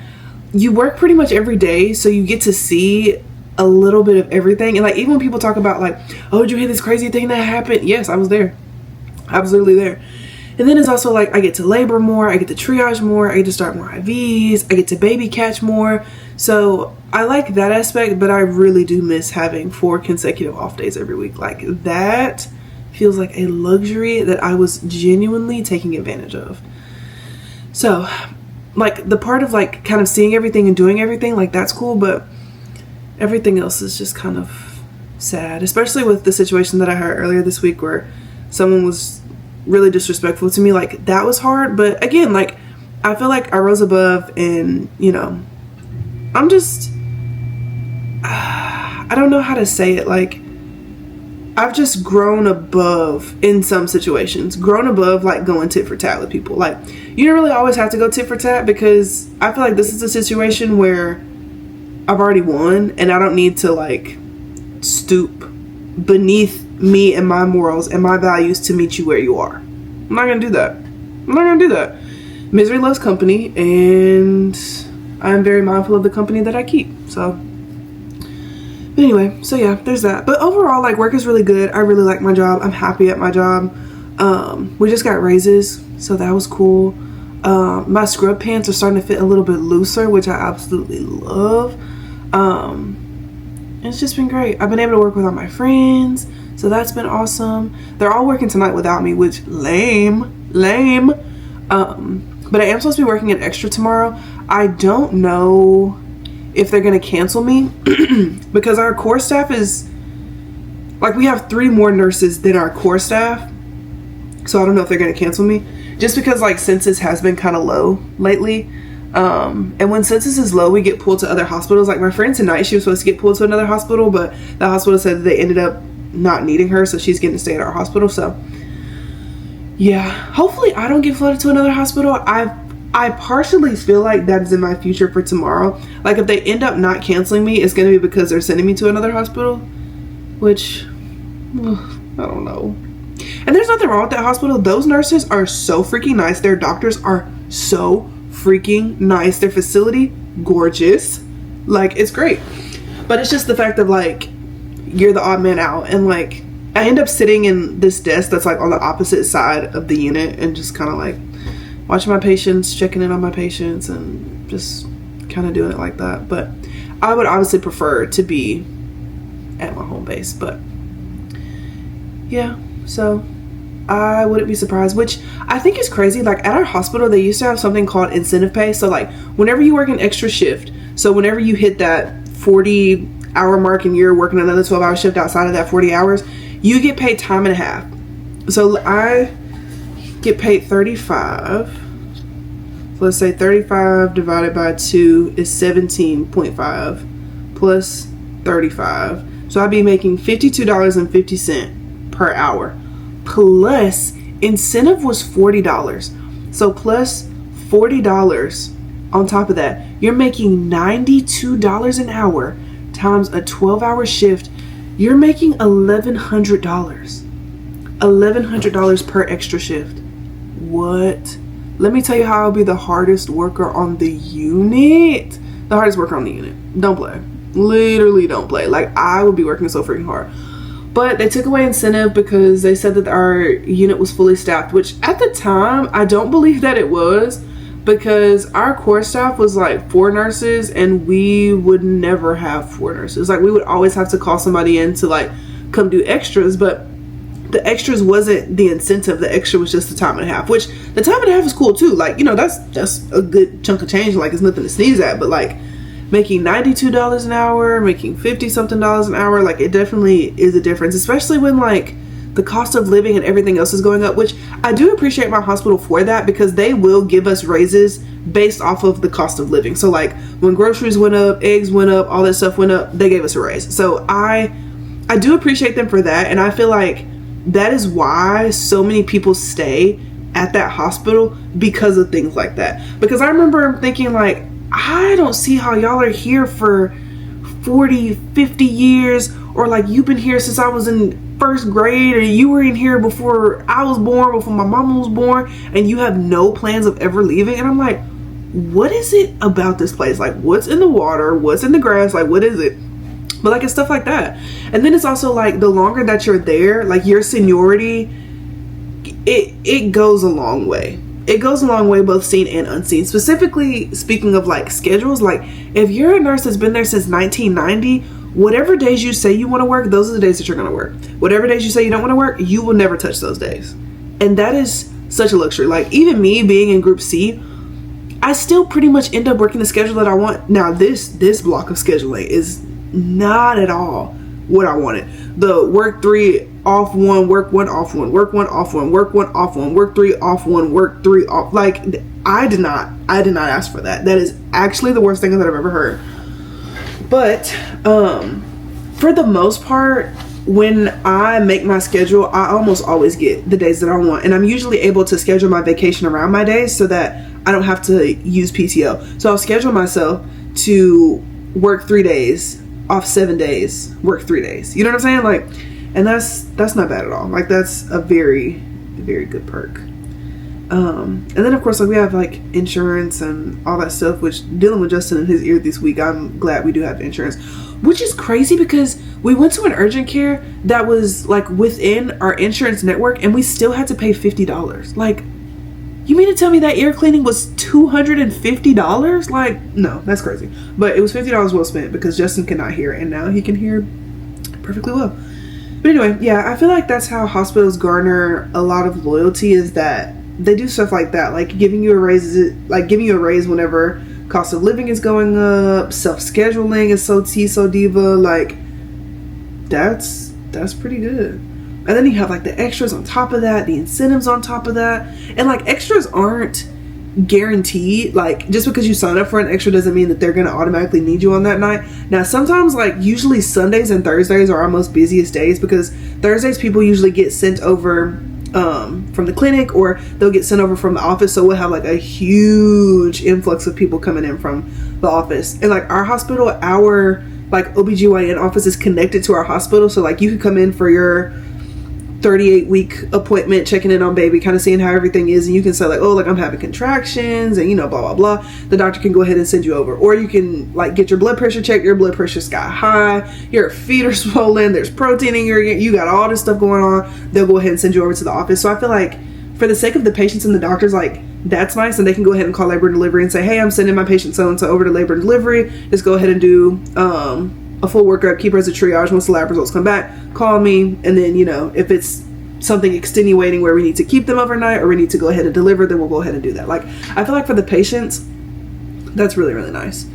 you work pretty much every day, so you get to see a little bit of everything. And like, even when people talk about like, oh, did you hear this crazy thing that happened? Yes, I was there. I was literally there. And then it's also like, I get to labor more, I get to triage more, I get to start more IVs, I get to baby catch more. So I like that aspect, but I really do miss having 4 consecutive off days every week. Like, that feels like a luxury that I was genuinely taking advantage of. So like the part of like kind of seeing everything and doing everything, like that's cool, but everything else is just kind of sad, especially with the situation that I heard earlier this week where someone was really disrespectful to me. Like, that was hard, but again, like, I feel like I rose above, and you know, I'm just I don't know how to say it. Like, I've just grown above in some situations, grown above like going tit for tat with people. Like, you don't really always have to go tit for tat, because I feel like this is a situation where I've already won, and I don't need to like stoop beneath me and my morals and my values to meet you where you are. I'm not gonna do that. I'm not gonna do that. Misery loves company, and I'm very mindful of the company that I keep. So anyway, so yeah, there's that. But overall, like, work is really good. I really like my job. I'm happy at my job. We just got raises, so that was cool. My scrub pants are starting to fit a little bit looser, which I absolutely love. It's just been great. I've been able to work with all my friends, so that's been awesome. They're all working tonight without me, which lame. But I am supposed to be working an extra tomorrow. I don't know if they're gonna cancel me because our core staff is like, we have 3 more nurses than our core staff, so I don't know if they're gonna cancel me, just because like census has been kind of low lately. And when census is low, we get pulled to other hospitals. Like, my friend tonight, she was supposed to get pulled to another hospital, but the hospital said that they ended up not needing her, so she's getting to stay at our hospital. So yeah, hopefully I don't get flooded to another hospital. I partially feel like that is in my future for tomorrow. Like, if they end up not canceling me, it's gonna be because they're sending me to another hospital, which I don't know. And there's nothing wrong with that hospital. Those nurses are so freaking nice. Their doctors are so freaking nice. Their facility, gorgeous. Like, it's great. But it's just the fact of like, you're the odd man out, and like, I end up sitting in this desk that's like on the opposite side of the unit, and just kind of like watching my patients, checking in on my patients, and just kind of doing it like that. But I would obviously prefer to be at my home base. But yeah, so I wouldn't be surprised, which I think is crazy. Like, at our hospital, they used to have something called incentive pay. So like, whenever you work an extra shift, so whenever you hit that 40-hour mark and you're working another 12-hour shift outside of that 40 hours, you get paid time and a half. So I get paid 35. So let's say 35 divided by 2 is 17.5. plus 35. So I'd be making $52.50 per hour. Plus incentive was $40. So plus $40 on top of that, you're making $92 an hour times a 12-hour shift. You're making $1,100. $1,100 per extra shift. What? Let me tell you how I'll be the hardest worker on the unit. The hardest worker on the unit. Don't play. Literally don't play. Like, I would be working so freaking hard. But they took away incentive because they said that our unit was fully staffed, which at the time, I don't believe that it was, because our core staff was like 4 nurses and we would never have 4 nurses. Like, we would always have to call somebody in to like come do extras, but the extras wasn't the incentive. The extra was just the time and a half, which the time and a half is cool too. Like, you know, that's a good chunk of change. Like, it's nothing to sneeze at, but like making $92 an hour, making $50 something an hour, like, it definitely is a difference, especially when like the cost of living and everything else is going up, which I do appreciate my hospital for that, because they will give us raises based off of the cost of living. So like when groceries went up, eggs went up, all that stuff went up, they gave us a raise. So I do appreciate them for that. And I feel like that is why so many people stay at that hospital, because of things like that. Because I remember thinking like, I don't see how y'all are here for 40, 50 years, or like you've been here since I was in first grade, or you were in here before I was born, before my mama was born, and you have no plans of ever leaving. And I'm like, what is it about this place? Like, what's in the water? What's in the grass? Like, what is it? But like, it's stuff like that. And then it's also like, the longer that you're there, like your seniority, it goes a long way. It goes a long way, both seen and unseen. Specifically speaking of like schedules, like if you're a nurse that's been there since 1990, whatever days you say you want to work, those are the days that you're going to work. Whatever days you say you don't want to work, you will never touch those days. And that is such a luxury. Like, even me being in Group C, I still pretty much end up working the schedule that I want. Now, this block of scheduling is not at all what I wanted. The work 3, off 1, work 1, off 1, work 1, off 1, work 1, off 1, work 3, off 1, work 3, off. Like, I did not ask for that. That is actually the worst thing that I've ever heard. But for the most part, when I make my schedule, I almost always get the days that I want. And I'm usually able to schedule my vacation around my days so that I don't have to use PTO. So I'll schedule myself to work 3 days, off 7 days, work 3 days. You know what I'm saying? Like, and that's not bad at all. Like, that's a very, very good perk. And then of course, like, we have like insurance and all that stuff, which, dealing with Justin and his ear this week, I'm glad we do have insurance, which is crazy because we went to an urgent care that was like within our insurance network and we still had to pay $50. Like, you mean to tell me that ear cleaning was $250? Like, no, that's crazy. But it was $50 well spent, because Justin cannot hear and now he can hear perfectly well. But anyway, yeah, I feel like that's how hospitals garner a lot of loyalty, is that they do stuff like that, like giving you a raise whenever cost of living is going up, self-scheduling is so diva. Like, that's pretty good. And then you have like the extras on top of that, the incentives on top of that. And like, extras aren't guaranteed. Like, just because you sign up for an extra doesn't mean that they're gonna automatically need you on that night. Now, sometimes, like, usually Sundays and Thursdays are our most busiest days, because Thursdays people usually get sent over from the clinic, or they'll get sent over from the office. So we'll have like a huge influx of people coming in from the office. And like, our hospital, our like OBGYN office is connected to our hospital. So like, you could come in for your 38-week appointment, checking in on baby, kind of seeing how everything is, and you can say like, oh, like, I'm having contractions, and you know, blah blah blah. The doctor can go ahead and send you over. Or you can like get your blood pressure checked. Your blood pressure sky high, your feet are swollen, there's protein in you got all this stuff going on. They'll go ahead and send you over to the office. So I feel like, for the sake of the patients and the doctors, like, that's nice. And they can go ahead and call labor and delivery and say, hey, I'm sending my patient so and so over to labor and delivery. Just go ahead and do a full workup, keep her as a triage. Once the lab results come back, call me. And then, you know, if it's something extenuating where we need to keep them overnight, or we need to go ahead and deliver, then we'll go ahead and do that. Like, I feel like for the patients, that's really, really nice.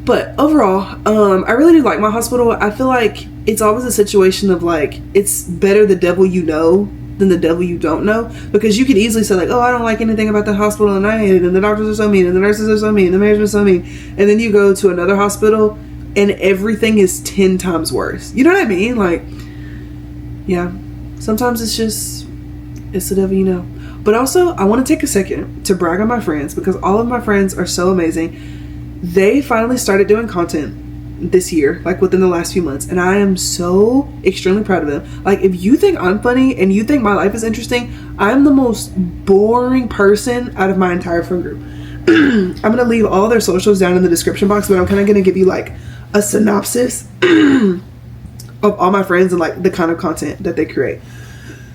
But overall, I really do like my hospital. I feel like it's always a situation of like, it's better the devil you know than the devil you don't know, because you could easily say like, oh, I don't like anything about the hospital, and I hate it, and the doctors are so mean, and the nurses are so mean, and the management's so mean. And then you go to another hospital and everything is 10 times worse. You know what I mean? Like, yeah, sometimes it's the devil you know. But also, I want to take a second to brag on my friends, because all of my friends are so amazing. They finally started doing content this year, like within the last few months, and I am so extremely proud of them. Like, if you think I'm funny and you think my life is interesting, I'm the most boring person out of my entire friend group. I'm gonna leave all their socials down in the description box, but I'm kind of gonna give you like a synopsis of all my friends and like the kind of content that they create.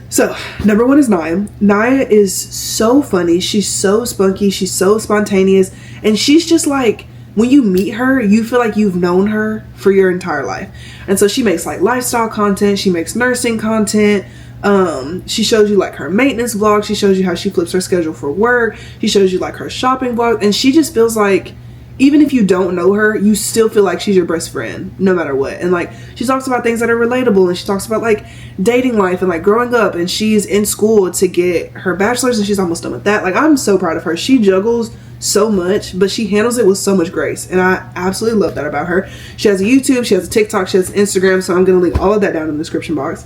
So, number 1 is Naya. Naya is so funny. She's so spunky. She's so spontaneous. And she's just like, when you meet her, you feel like you've known her for your entire life. And so she makes like lifestyle content. She makes nursing content. She shows you like her maintenance vlog. She shows you how she flips her schedule for work. She shows you like her shopping vlog. And she just feels like, even if you don't know her, you still feel like she's your best friend no matter what. And like, she talks about things that are relatable, and she talks about like dating life and like growing up, and she's in school to get her bachelor's and she's almost done with that. Like, I'm so proud of her. She juggles so much, but she handles it with so much grace, and I absolutely love that about her. She has a YouTube, she has a TikTok, she has an Instagram, so I'm gonna link all of that down in the description box.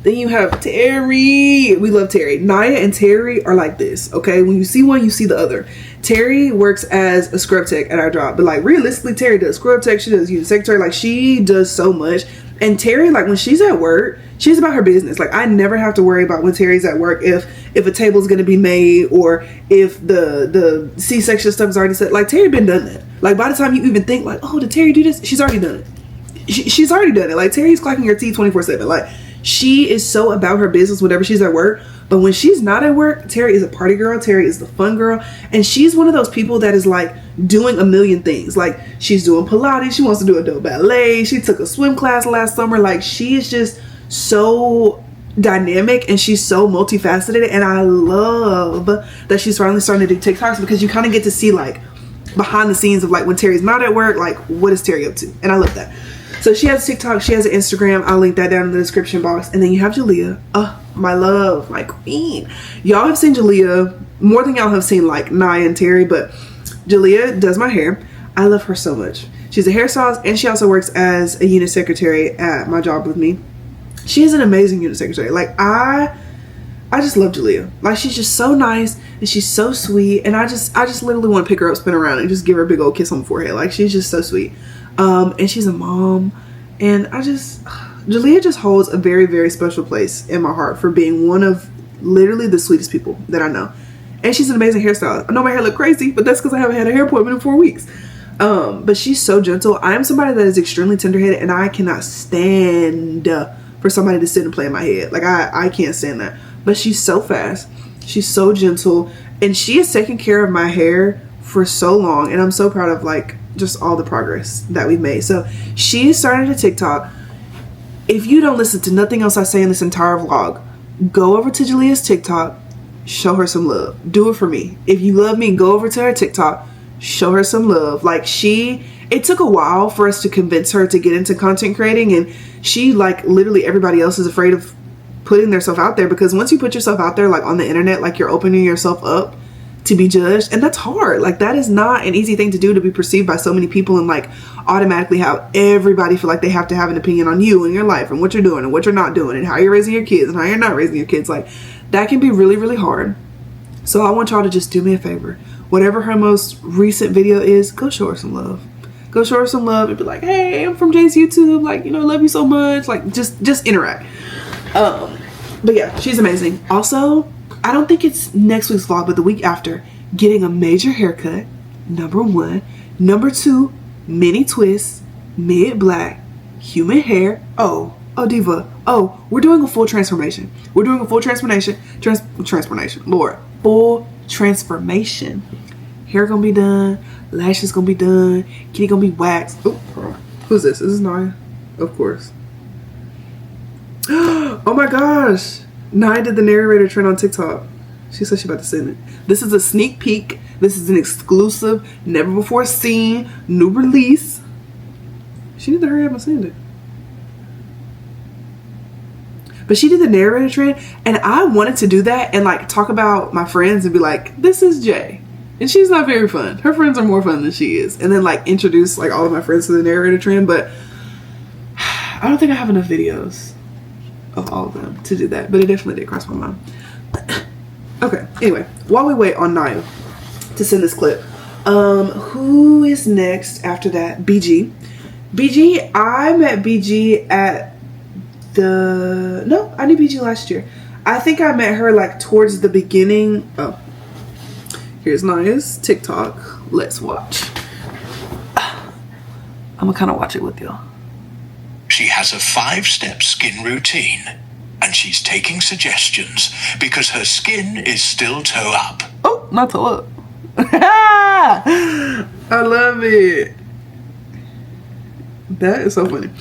Then you have Terry. We love Terry. Naya and Terry are like this, okay? When you see one, you see the other. Terry works as a scrub tech at our job, but like realistically, Terry does scrub tech, she does youth secretary, like she does so much. And Terry, like when she's at work, she's about her business. Like, I never have to worry about when Terry's at work if a table's gonna be made, or if the C-section stuff is already set. Like, Terry been done that. Like, by the time you even think like, oh, did Terry do this? She's already done it. She's already done it. Like, Terry's clocking her teeth 24/7. Like, she is so about her business whenever she's at work. But when she's not at work, Terry is a party girl. Terry is the fun girl. And she's one of those people that is like doing a million things. Like, she's doing Pilates. She wants to do adult ballet. She took a swim class last summer. Like, she is just so dynamic, and she's so multifaceted. And I love that she's finally starting to do TikToks, because you kind of get to see like behind the scenes of like when Terry's not at work, like what is Terry up to? And I love that. So she has TikTok, she has an Instagram. I'll link that down in the description box. And then you have Jalea. Oh, my love, my queen. Y'all have seen Jalea more than y'all have seen like Naya and Terry, but Jalea does my hair. I love her so much. She's a hairstylist, and she also works as a unit secretary at my job with me. She is an amazing unit secretary. Like, I just love Jalea. Like, she's just so nice, and she's so sweet, and I just literally want to pick her up, spin her around, and just give her a big old kiss on the forehead. Like, she's just so sweet. And she's a mom, and Jalea just holds a very, very special place in my heart for being one of literally the sweetest people that I know. And she's an amazing hairstylist. I know my hair look crazy, but that's because I haven't had a hair appointment in 4 weeks. But she's so gentle. I am somebody that is extremely tender-headed, and I cannot stand for somebody to sit and play in my head. Like, I can't stand that. But she's so fast. She's so gentle, and she has taken care of my hair for so long, and I'm so proud of like just all the progress that we've made. So she started a TikTok. If you don't listen to nothing else I say in this entire vlog, go over to Jalea's TikTok, show her some love. Do it for me. If you love me, go over to her TikTok, show her some love. Like, it took a while for us to convince her to get into content creating, and she, like literally everybody else, is afraid of putting themselves out there, because once you put yourself out there like on the internet, like you're opening yourself up to be judged, and that's hard. Like, that is not an easy thing to do, to be perceived by so many people and like automatically have everybody feel like they have to have an opinion on you and your life and what you're doing and what you're not doing and how you're raising your kids and how you're not raising your kids. Like, that can be really, really hard. So I want y'all to just do me a favor. Whatever her most recent video is, go show her some love. Go show her some love and be like, hey, I'm from Jay's YouTube, like, you know, love you so much. Like, just interact. But yeah, she's amazing. Also, I don't think it's next week's vlog, but the week after, getting a major haircut, number 1. Number 2, mini twists, mid black, human hair. Oh, diva. Oh, we're doing a full transformation. We're doing a full transformation. Transformation. Lord. Full transformation. Hair gonna be done. Lashes gonna be done. Kitty gonna be waxed. Oh, who's this? This is Naya. Of course. Oh my gosh. Naya did the narrator trend on TikTok. She said she's about to send it. This is a sneak peek. This is an exclusive, never before seen, new release. She need to hurry up and send it. But she did the narrator trend, and I wanted to do that and like talk about my friends and be like, this is Jay. And she's not very fun. Her friends are more fun than she is. And then like introduce like all of my friends to the narrator trend, but I don't think I have enough videos of all of them to do that. But it definitely did cross my mind. Okay, anyway, while we wait on Naya to send this clip, who is next after that? BG. BG, I met BG at I knew BG last year. I think I met her like towards the beginning. Oh, here's Naya's TikTok. Let's watch. I'm gonna kind of watch it with y'all. She has a 5-step skin routine, and she's taking suggestions because her skin is still toe up. Oh, not toe up. I love it. That is so funny.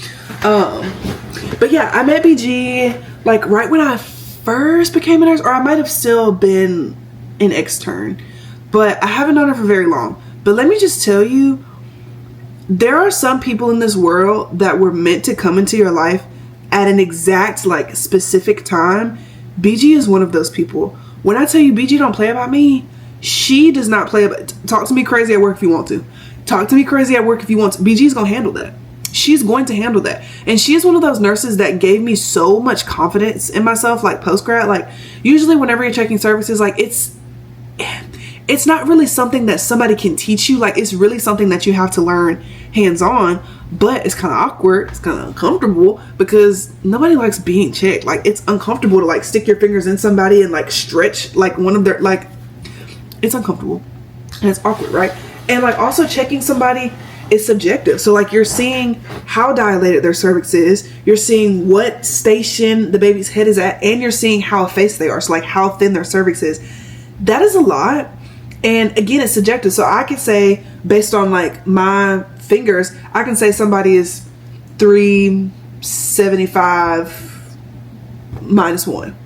But yeah, I met BG like right when I first became a nurse, or I might have still been an extern, but I haven't known her for very long. But let me just tell you, there are some people in this world that were meant to come into your life at an exact like specific time. BG is one of those people. When I tell you BG don't play about me, she does not play about. Talk to me crazy at work if you want to. Talk to me crazy at work if you want to. BG's gonna handle that. She's going to handle that. And she is one of those nurses that gave me so much confidence in myself, like post-grad. Like usually whenever you're checking services, like it's not really something that somebody can teach you. Like it's really something that you have to learn hands-on, but it's kind of awkward. It's kind of uncomfortable because nobody likes being checked. Like it's uncomfortable to like stick your fingers in somebody and like stretch like one of their, like it's uncomfortable and it's awkward, right? And like also checking somebody is subjective. So like you're seeing how dilated their cervix is, you're seeing what station the baby's head is at, and you're seeing how effaced they are. So like how thin their cervix is. That is a lot. And again, it's subjective. So I can say based on like my fingers, I can say somebody is 375 minus 1.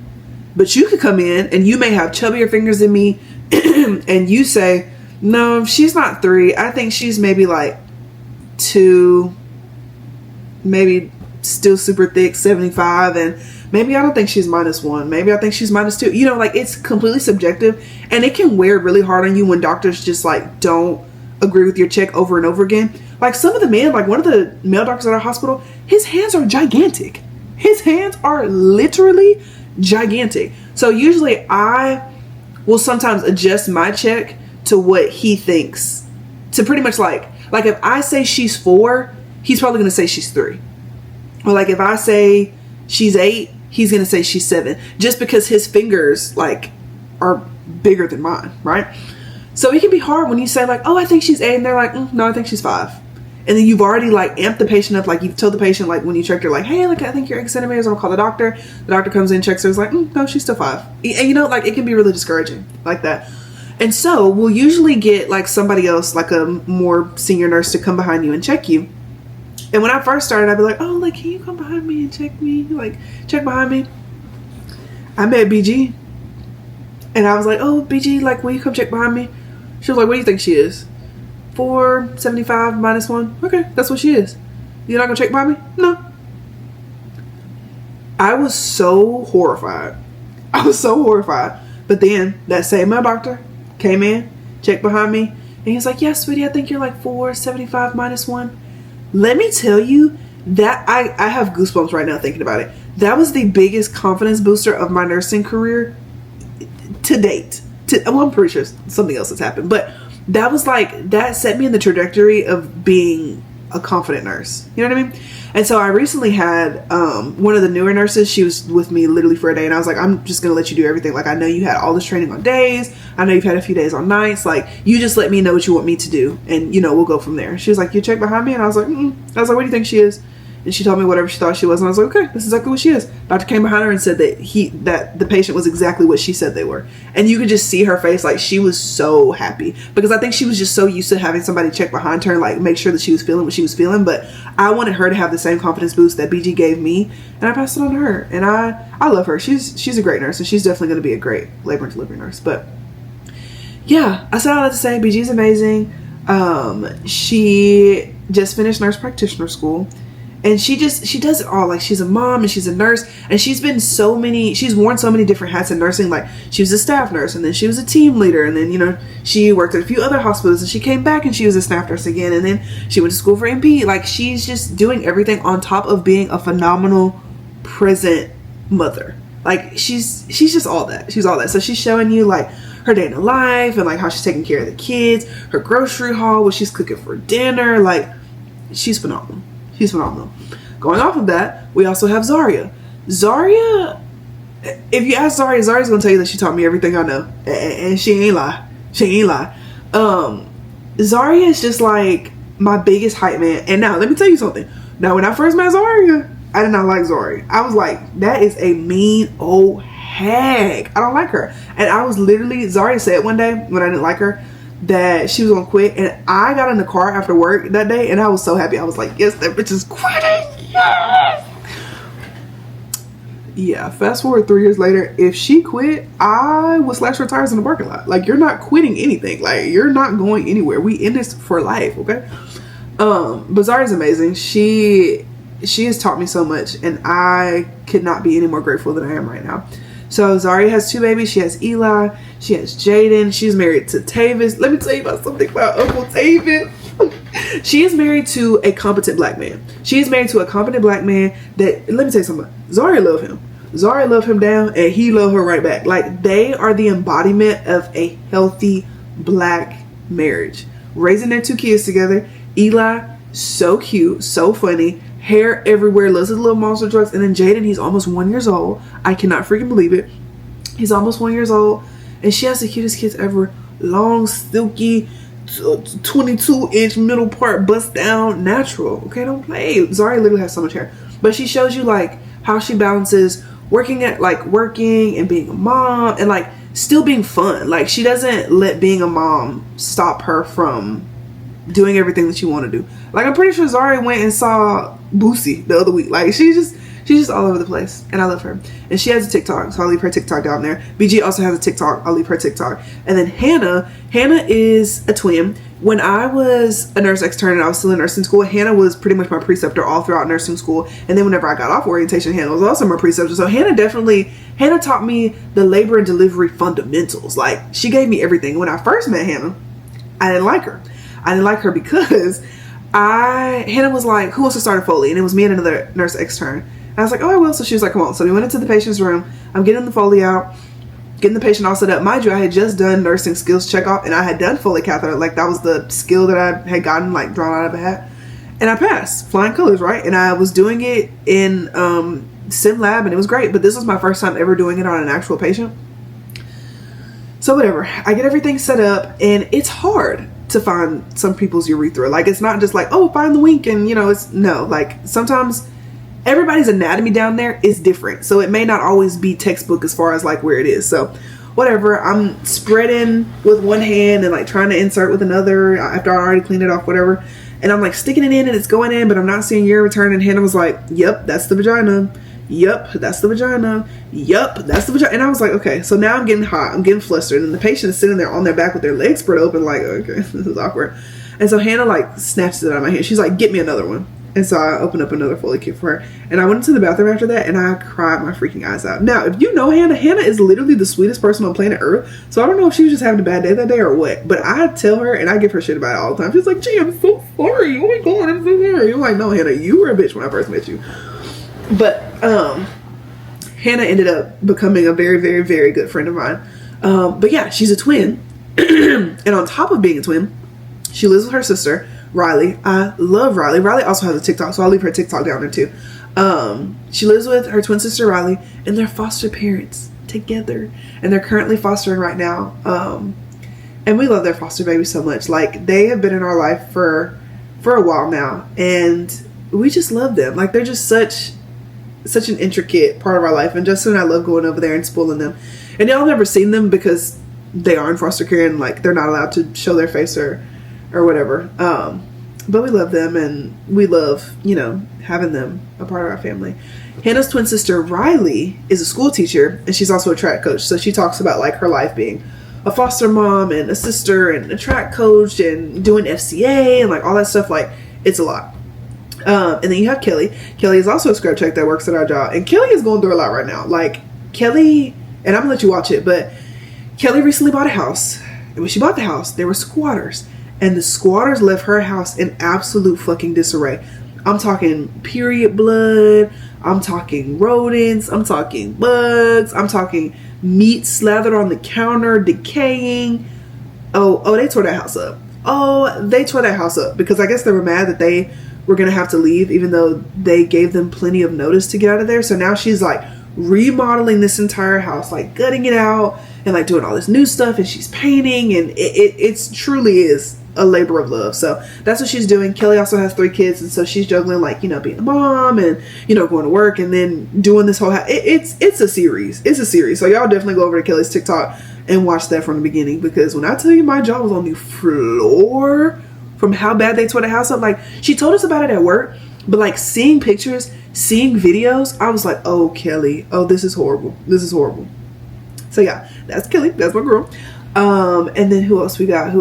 But you could come in and you may have chubbier fingers than me and you say, no, she's not 3. I think she's maybe like 2, maybe still super thick, 75, and maybe I don't think she's minus 1. Maybe I think she's minus 2. You know, like it's completely subjective, and it can wear really hard on you when doctors just like don't agree with your check over and over again. Like some of the men, like one of the male doctors at our hospital, his hands are gigantic. His hands are literally gigantic. So usually I will sometimes adjust my check to what he thinks, to pretty much like if I say she's 4, he's probably going to say she's 3. Or like if I say she's 8, he's going to say she's 7, just because his fingers like are bigger than mine, right? So it can be hard when you say like, oh, I think she's 8, and they're like, no, I think she's 5. And then you've already like amped the patient up. Like you've told the patient, like when you checked her, like, hey, look, I think you're 8 centimeters. I'm gonna call the doctor. The doctor comes in, checks her. Is like, no, she's still 5. And you know, like it can be really discouraging like that. And so we'll usually get like somebody else, like a more senior nurse, to come behind you and check you. And when I first started, I'd be like, oh, like, can you come behind me and check me? Like, check behind me. I met BG. And I was like, oh, BG, like, will you come check behind me? She was like, what do you think she is? 475 minus 1. Okay, that's what she is. You're not going to check behind me? No. I was so horrified. But then that same male doctor came in, checked behind me, and he's like, yeah, sweetie, I think you're like 475 minus 1. Let me tell you that I have goosebumps right now thinking about it. That was the biggest confidence booster of my nursing career to date. Well, I'm pretty sure something else has happened, but that was like, that set me in the trajectory of being a confident nurse. You know what I mean? And so I recently had one of the newer nurses. She was with me literally for a day, and I was like, I'm just gonna let you do everything. Like, I know you had all this training on days, I know you've had a few days on nights, like you just let me know what you want me to do, and you know, we'll go from there. She was like, you check behind me? And I was like, I was like, what do you think she is? And she told me whatever she thought she was, and I was like, okay, this is exactly what she is. Doctor came behind her and said that the patient was exactly what she said they were. And you could just see her face, like she was so happy, because I think she was just so used to having somebody check behind her and like make sure that she was feeling what she was feeling. But I wanted her to have the same confidence boost that BG gave me, and I passed it on to her. And I love her. She's a great nurse, and she's definitely going to be a great labor and delivery nurse. But yeah, I said all that to say BG's amazing. She just finished nurse practitioner school. And she does it all. Like, she's a mom and she's a nurse, and she's worn so many different hats in nursing. Like, she was a staff nurse, and then she was a team leader, and then, you know, she worked at a few other hospitals, and she came back and she was a staff nurse again, and then she went to school for MP. Like, she's just doing everything on top of being a phenomenal present mother. Like, she's just all that. She's all that. So she's showing you, like, her day in the life, and like how she's taking care of the kids, her grocery haul, what she's cooking for dinner. Like, she's phenomenal. She's phenomenal. Going off of that, we also have Zaria. Zaria, if you ask Zaria, Zaria's gonna tell you that she taught me everything I know, and she ain't lie. Zaria is just like my biggest hype man. And now let me tell you something. Now, when I first met Zaria, I did not like Zaria. I was like, that is a mean old hag. I don't like her. And I was literally, Zaria said one day when I didn't like her that she was gonna quit, and I got in the car after work that day and I was so happy. I was like, yes, that bitch is quitting. Yes. Yeah, fast forward 3 years later, if she quit, I would slash her tires in the parking lot. Like, you're not quitting anything. Like, you're not going anywhere. We in this for life, okay? But Zaria's amazing. She has taught me so much, and I could not be any more grateful than I am right now. So Zaria has 2 babies. She has Eli. She has Jaden. She's married to Tavis. Let me tell you about something about Uncle Tavis. She is married to a competent black man. She is married to a competent black man that, let me tell you something. Zaria love him. Zaria love him down, and he love her right back. Like, they are the embodiment of a healthy black marriage. Raising their 2 kids together. Eli, so cute, so funny. Hair everywhere, loves his little monster trucks. And then Jaden, he's almost 1 year old. I cannot freaking believe it. He's almost 1 year old, and she has the cutest kids ever. Long, silky, 22-inch middle part bust down, natural. Okay, don't play. Zaria literally has so much hair, but she shows you like how she balances working and being a mom, and like still being fun. Like, she doesn't let being a mom stop her from doing everything that you want to do. Like, I'm pretty sure Zaria went and saw Boosie the other week. Like, she's just all over the place, and I love her. And she has a TikTok, so I'll leave her TikTok down there. BG also has a TikTok. I'll leave her TikTok. And then Hannah is a twin. When I was a nurse extern and I was still in nursing school, Hannah was pretty much my preceptor all throughout nursing school. And then whenever I got off orientation, Hannah was also my preceptor. So Hannah taught me the labor and delivery fundamentals. Like, she gave me everything. When I first met Hannah, I didn't like her. I didn't like her because Hannah was like, who wants to start a Foley? And it was me and another nurse extern. And I was like, oh, I will. So she was like, come on. So we went into the patient's room. I'm getting the Foley out, getting the patient all set up. Mind you, I had just done nursing skills checkoff, and I had done Foley catheter. Like, that was the skill that I had gotten, like, drawn out of a hat. And I passed. Flying colors, right? And I was doing it in sim lab, and it was great. But this was my first time ever doing it on an actual patient. So whatever. I get everything set up, and it's hard to find some people's urethra. Like, it's not just like, oh, find the wink, and, you know, like, sometimes everybody's anatomy down there is different, so it may not always be textbook as far as like where it is. So whatever, I'm spreading with one hand and like trying to insert with another after I already cleaned it off, whatever, and I'm like sticking it in and it's going in, but I'm not seeing urine return. And Hannah was like, yep, that's the vagina. Yep, that's the vagina. Yep, that's the vagina. And I was like, okay. So now I'm getting hot, I'm getting flustered, and the patient is sitting there on their back with their legs spread open, like, okay, this is awkward. And so Hannah like snatches it out of my hand. She's like, get me another one. And so I opened up another Foley kit for her, and I went into the bathroom after that, and I cried my freaking eyes out. Now, if you know Hannah is literally the sweetest person on planet Earth. So I don't know if she was just having a bad day that day or what, but I tell her, and I give her shit about it all the time. She's like, gee, I'm so sorry. Oh my God, I'm so sorry. I'm like, no, Hannah, you were a bitch when I first met you. But Hannah ended up becoming a very, very, very good friend of mine. But yeah, she's a twin. And on top of being a twin, she lives with her sister, Riley. I love Riley. Riley also has a TikTok, so I'll leave her TikTok down there too. She lives with her twin sister Riley, and they're foster parents together, and they're currently fostering right now. And we love their foster baby so much. Like, they have been in our life for a while now, and we just love them. Like, they're just such an intricate part of our life, and Justin and I love going over there and spoiling them. And y'all never seen them because they are in foster care and like they're not allowed to show their face or whatever. But we love them, and we love, you know, having them a part of our family. Hannah's twin sister Riley is a school teacher, and she's also a track coach. So she talks about like her life being a foster mom and a sister and a track coach and doing FCA and like all that stuff. Like, it's a lot. And then you have Kelly. Kelly is also a scrub tech that works at our job. And Kelly is going through a lot right now. Like, Kelly, and I'm going to let you watch it, but Kelly recently bought a house. And when she bought the house, there were squatters. And the squatters left her house in absolute fucking disarray. I'm talking period blood. I'm talking rodents. I'm talking bugs. I'm talking meat slathered on the counter, decaying. Oh, they tore that house up. Oh, they tore that house up because I guess they were mad that they were going to have to leave even though they gave them plenty of notice to get out of there. So now she's like remodeling this entire house, like gutting it out and like doing all this new stuff, and she's painting, and it truly is a labor of love. So that's what she's doing. Kelly also has 3 kids, and so she's juggling, like, you know, being a mom and, you know, going to work and then doing this whole it's a series. It's a series. So y'all definitely go over to Kelly's TikTok and watch that from the beginning, because when I tell you my jaw was on the floor from how bad they tore the house up. Like, she told us about it at work, but like seeing pictures, seeing videos, I was like, oh, Kelly, oh, this is horrible. This is horrible. So yeah, that's Kelly. That's my girl. And then who else we got?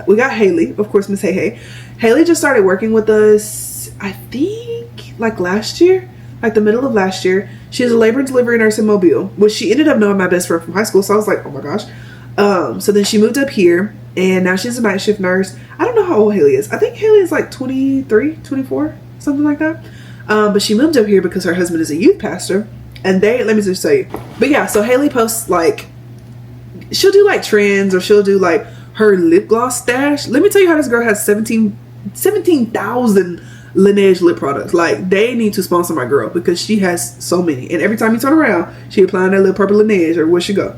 We got Haley, of course, Miss Hey. Haley just started working with us, I think, like last year, like the middle of last year. She is a labor and delivery nurse in Mobile, which she ended up knowing my best friend from high school. So I was like, oh my gosh. So then she moved up here, and now she's a night shift nurse. I don't know how old Haley is. I think Haley is like 23, 24, something like that. But she moved up here because her husband is a youth pastor, and let me just tell you. But yeah, so Haley posts, like, she'll do like trends, or she'll do like her lip gloss stash. Let me tell you how this girl has 17,000 Laneige lip products. Like, they need to sponsor my girl because she has so many. And every time you turn around, she applying that little purple Laneige, or where she go.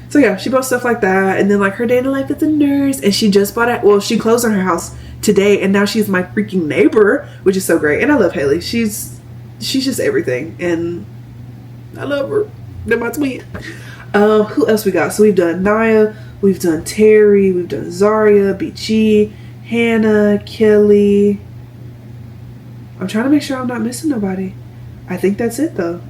So yeah, she posts stuff like that. And then like her day in the life as a nurse. And she just bought she closed on her house today, and now she's my freaking neighbor, which is so great. And I love Haley. She's just everything, and I love her. They're my twin. Who else we got? So we've done Naya, we've done Terry, we've done Zaria, BG, Hannah, Kelly. I'm trying to make sure I'm not missing nobody. I think that's it though.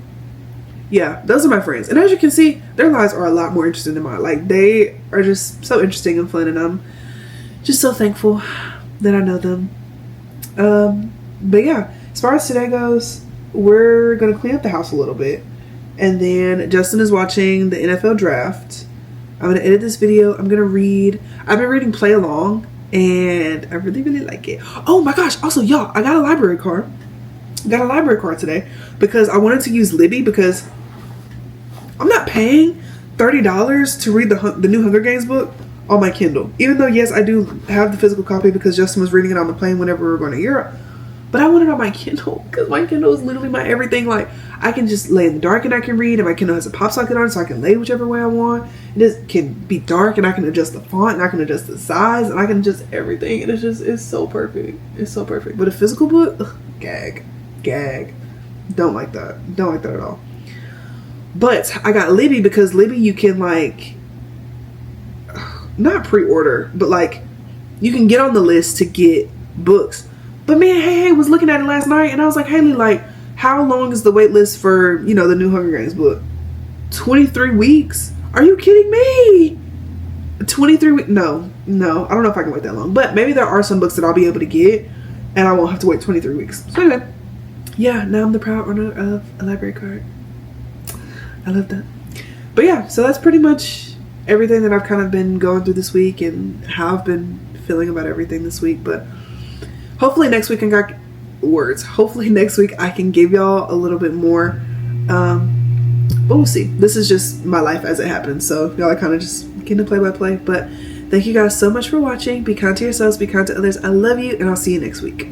Yeah, those are my friends. And as you can see, their lives are a lot more interesting than mine. Like, they are just so interesting and fun, and I'm just so thankful that I know them. But yeah, as far as today goes, we're going to clean up the house a little bit. And then Justin is watching the NFL draft. I'm going to edit this video. I'm going to read. I've been reading Play Along, and I really, really like it. Oh my gosh. Also, y'all, I got a library card. Today because I wanted to use Libby, because I'm not paying $30 to read the new Hunger Games book on my Kindle. Even though, yes, I do have the physical copy because Justin was reading it on the plane whenever we were going to Europe. But I want it on my Kindle because my Kindle is literally my everything. Like, I can just lay in the dark and I can read, and my Kindle has a pop socket on it so I can lay whichever way I want. It can be dark and I can adjust the font, and I can adjust the size, and I can adjust everything. And it's so perfect. It's so perfect. But a physical book, ugh, gag. Don't like that at all. But I got Libby because Libby, you can like not pre-order, but like you can get on the list to get books. But man, Hey was looking at it last night, and I was like, Haley, like, how long is the wait list for, you know, the new Hunger Games book? 23 weeks? Are you kidding me? 23 weeks? No, I don't know if I can wait that long, but maybe there are some books that I'll be able to get and I won't have to wait 23 weeks. So anyway, yeah, now I'm the proud owner of a library card. I love that. But yeah, so that's pretty much everything that I've kind of been going through this week and how I've been feeling about everything this week. But hopefully next week Hopefully next week I can give y'all a little bit more. But we'll see. This is just my life as it happens. So y'all are kind of just getting to play by play. But thank you guys so much for watching. Be kind to yourselves. Be kind to others. I love you, and I'll see you next week.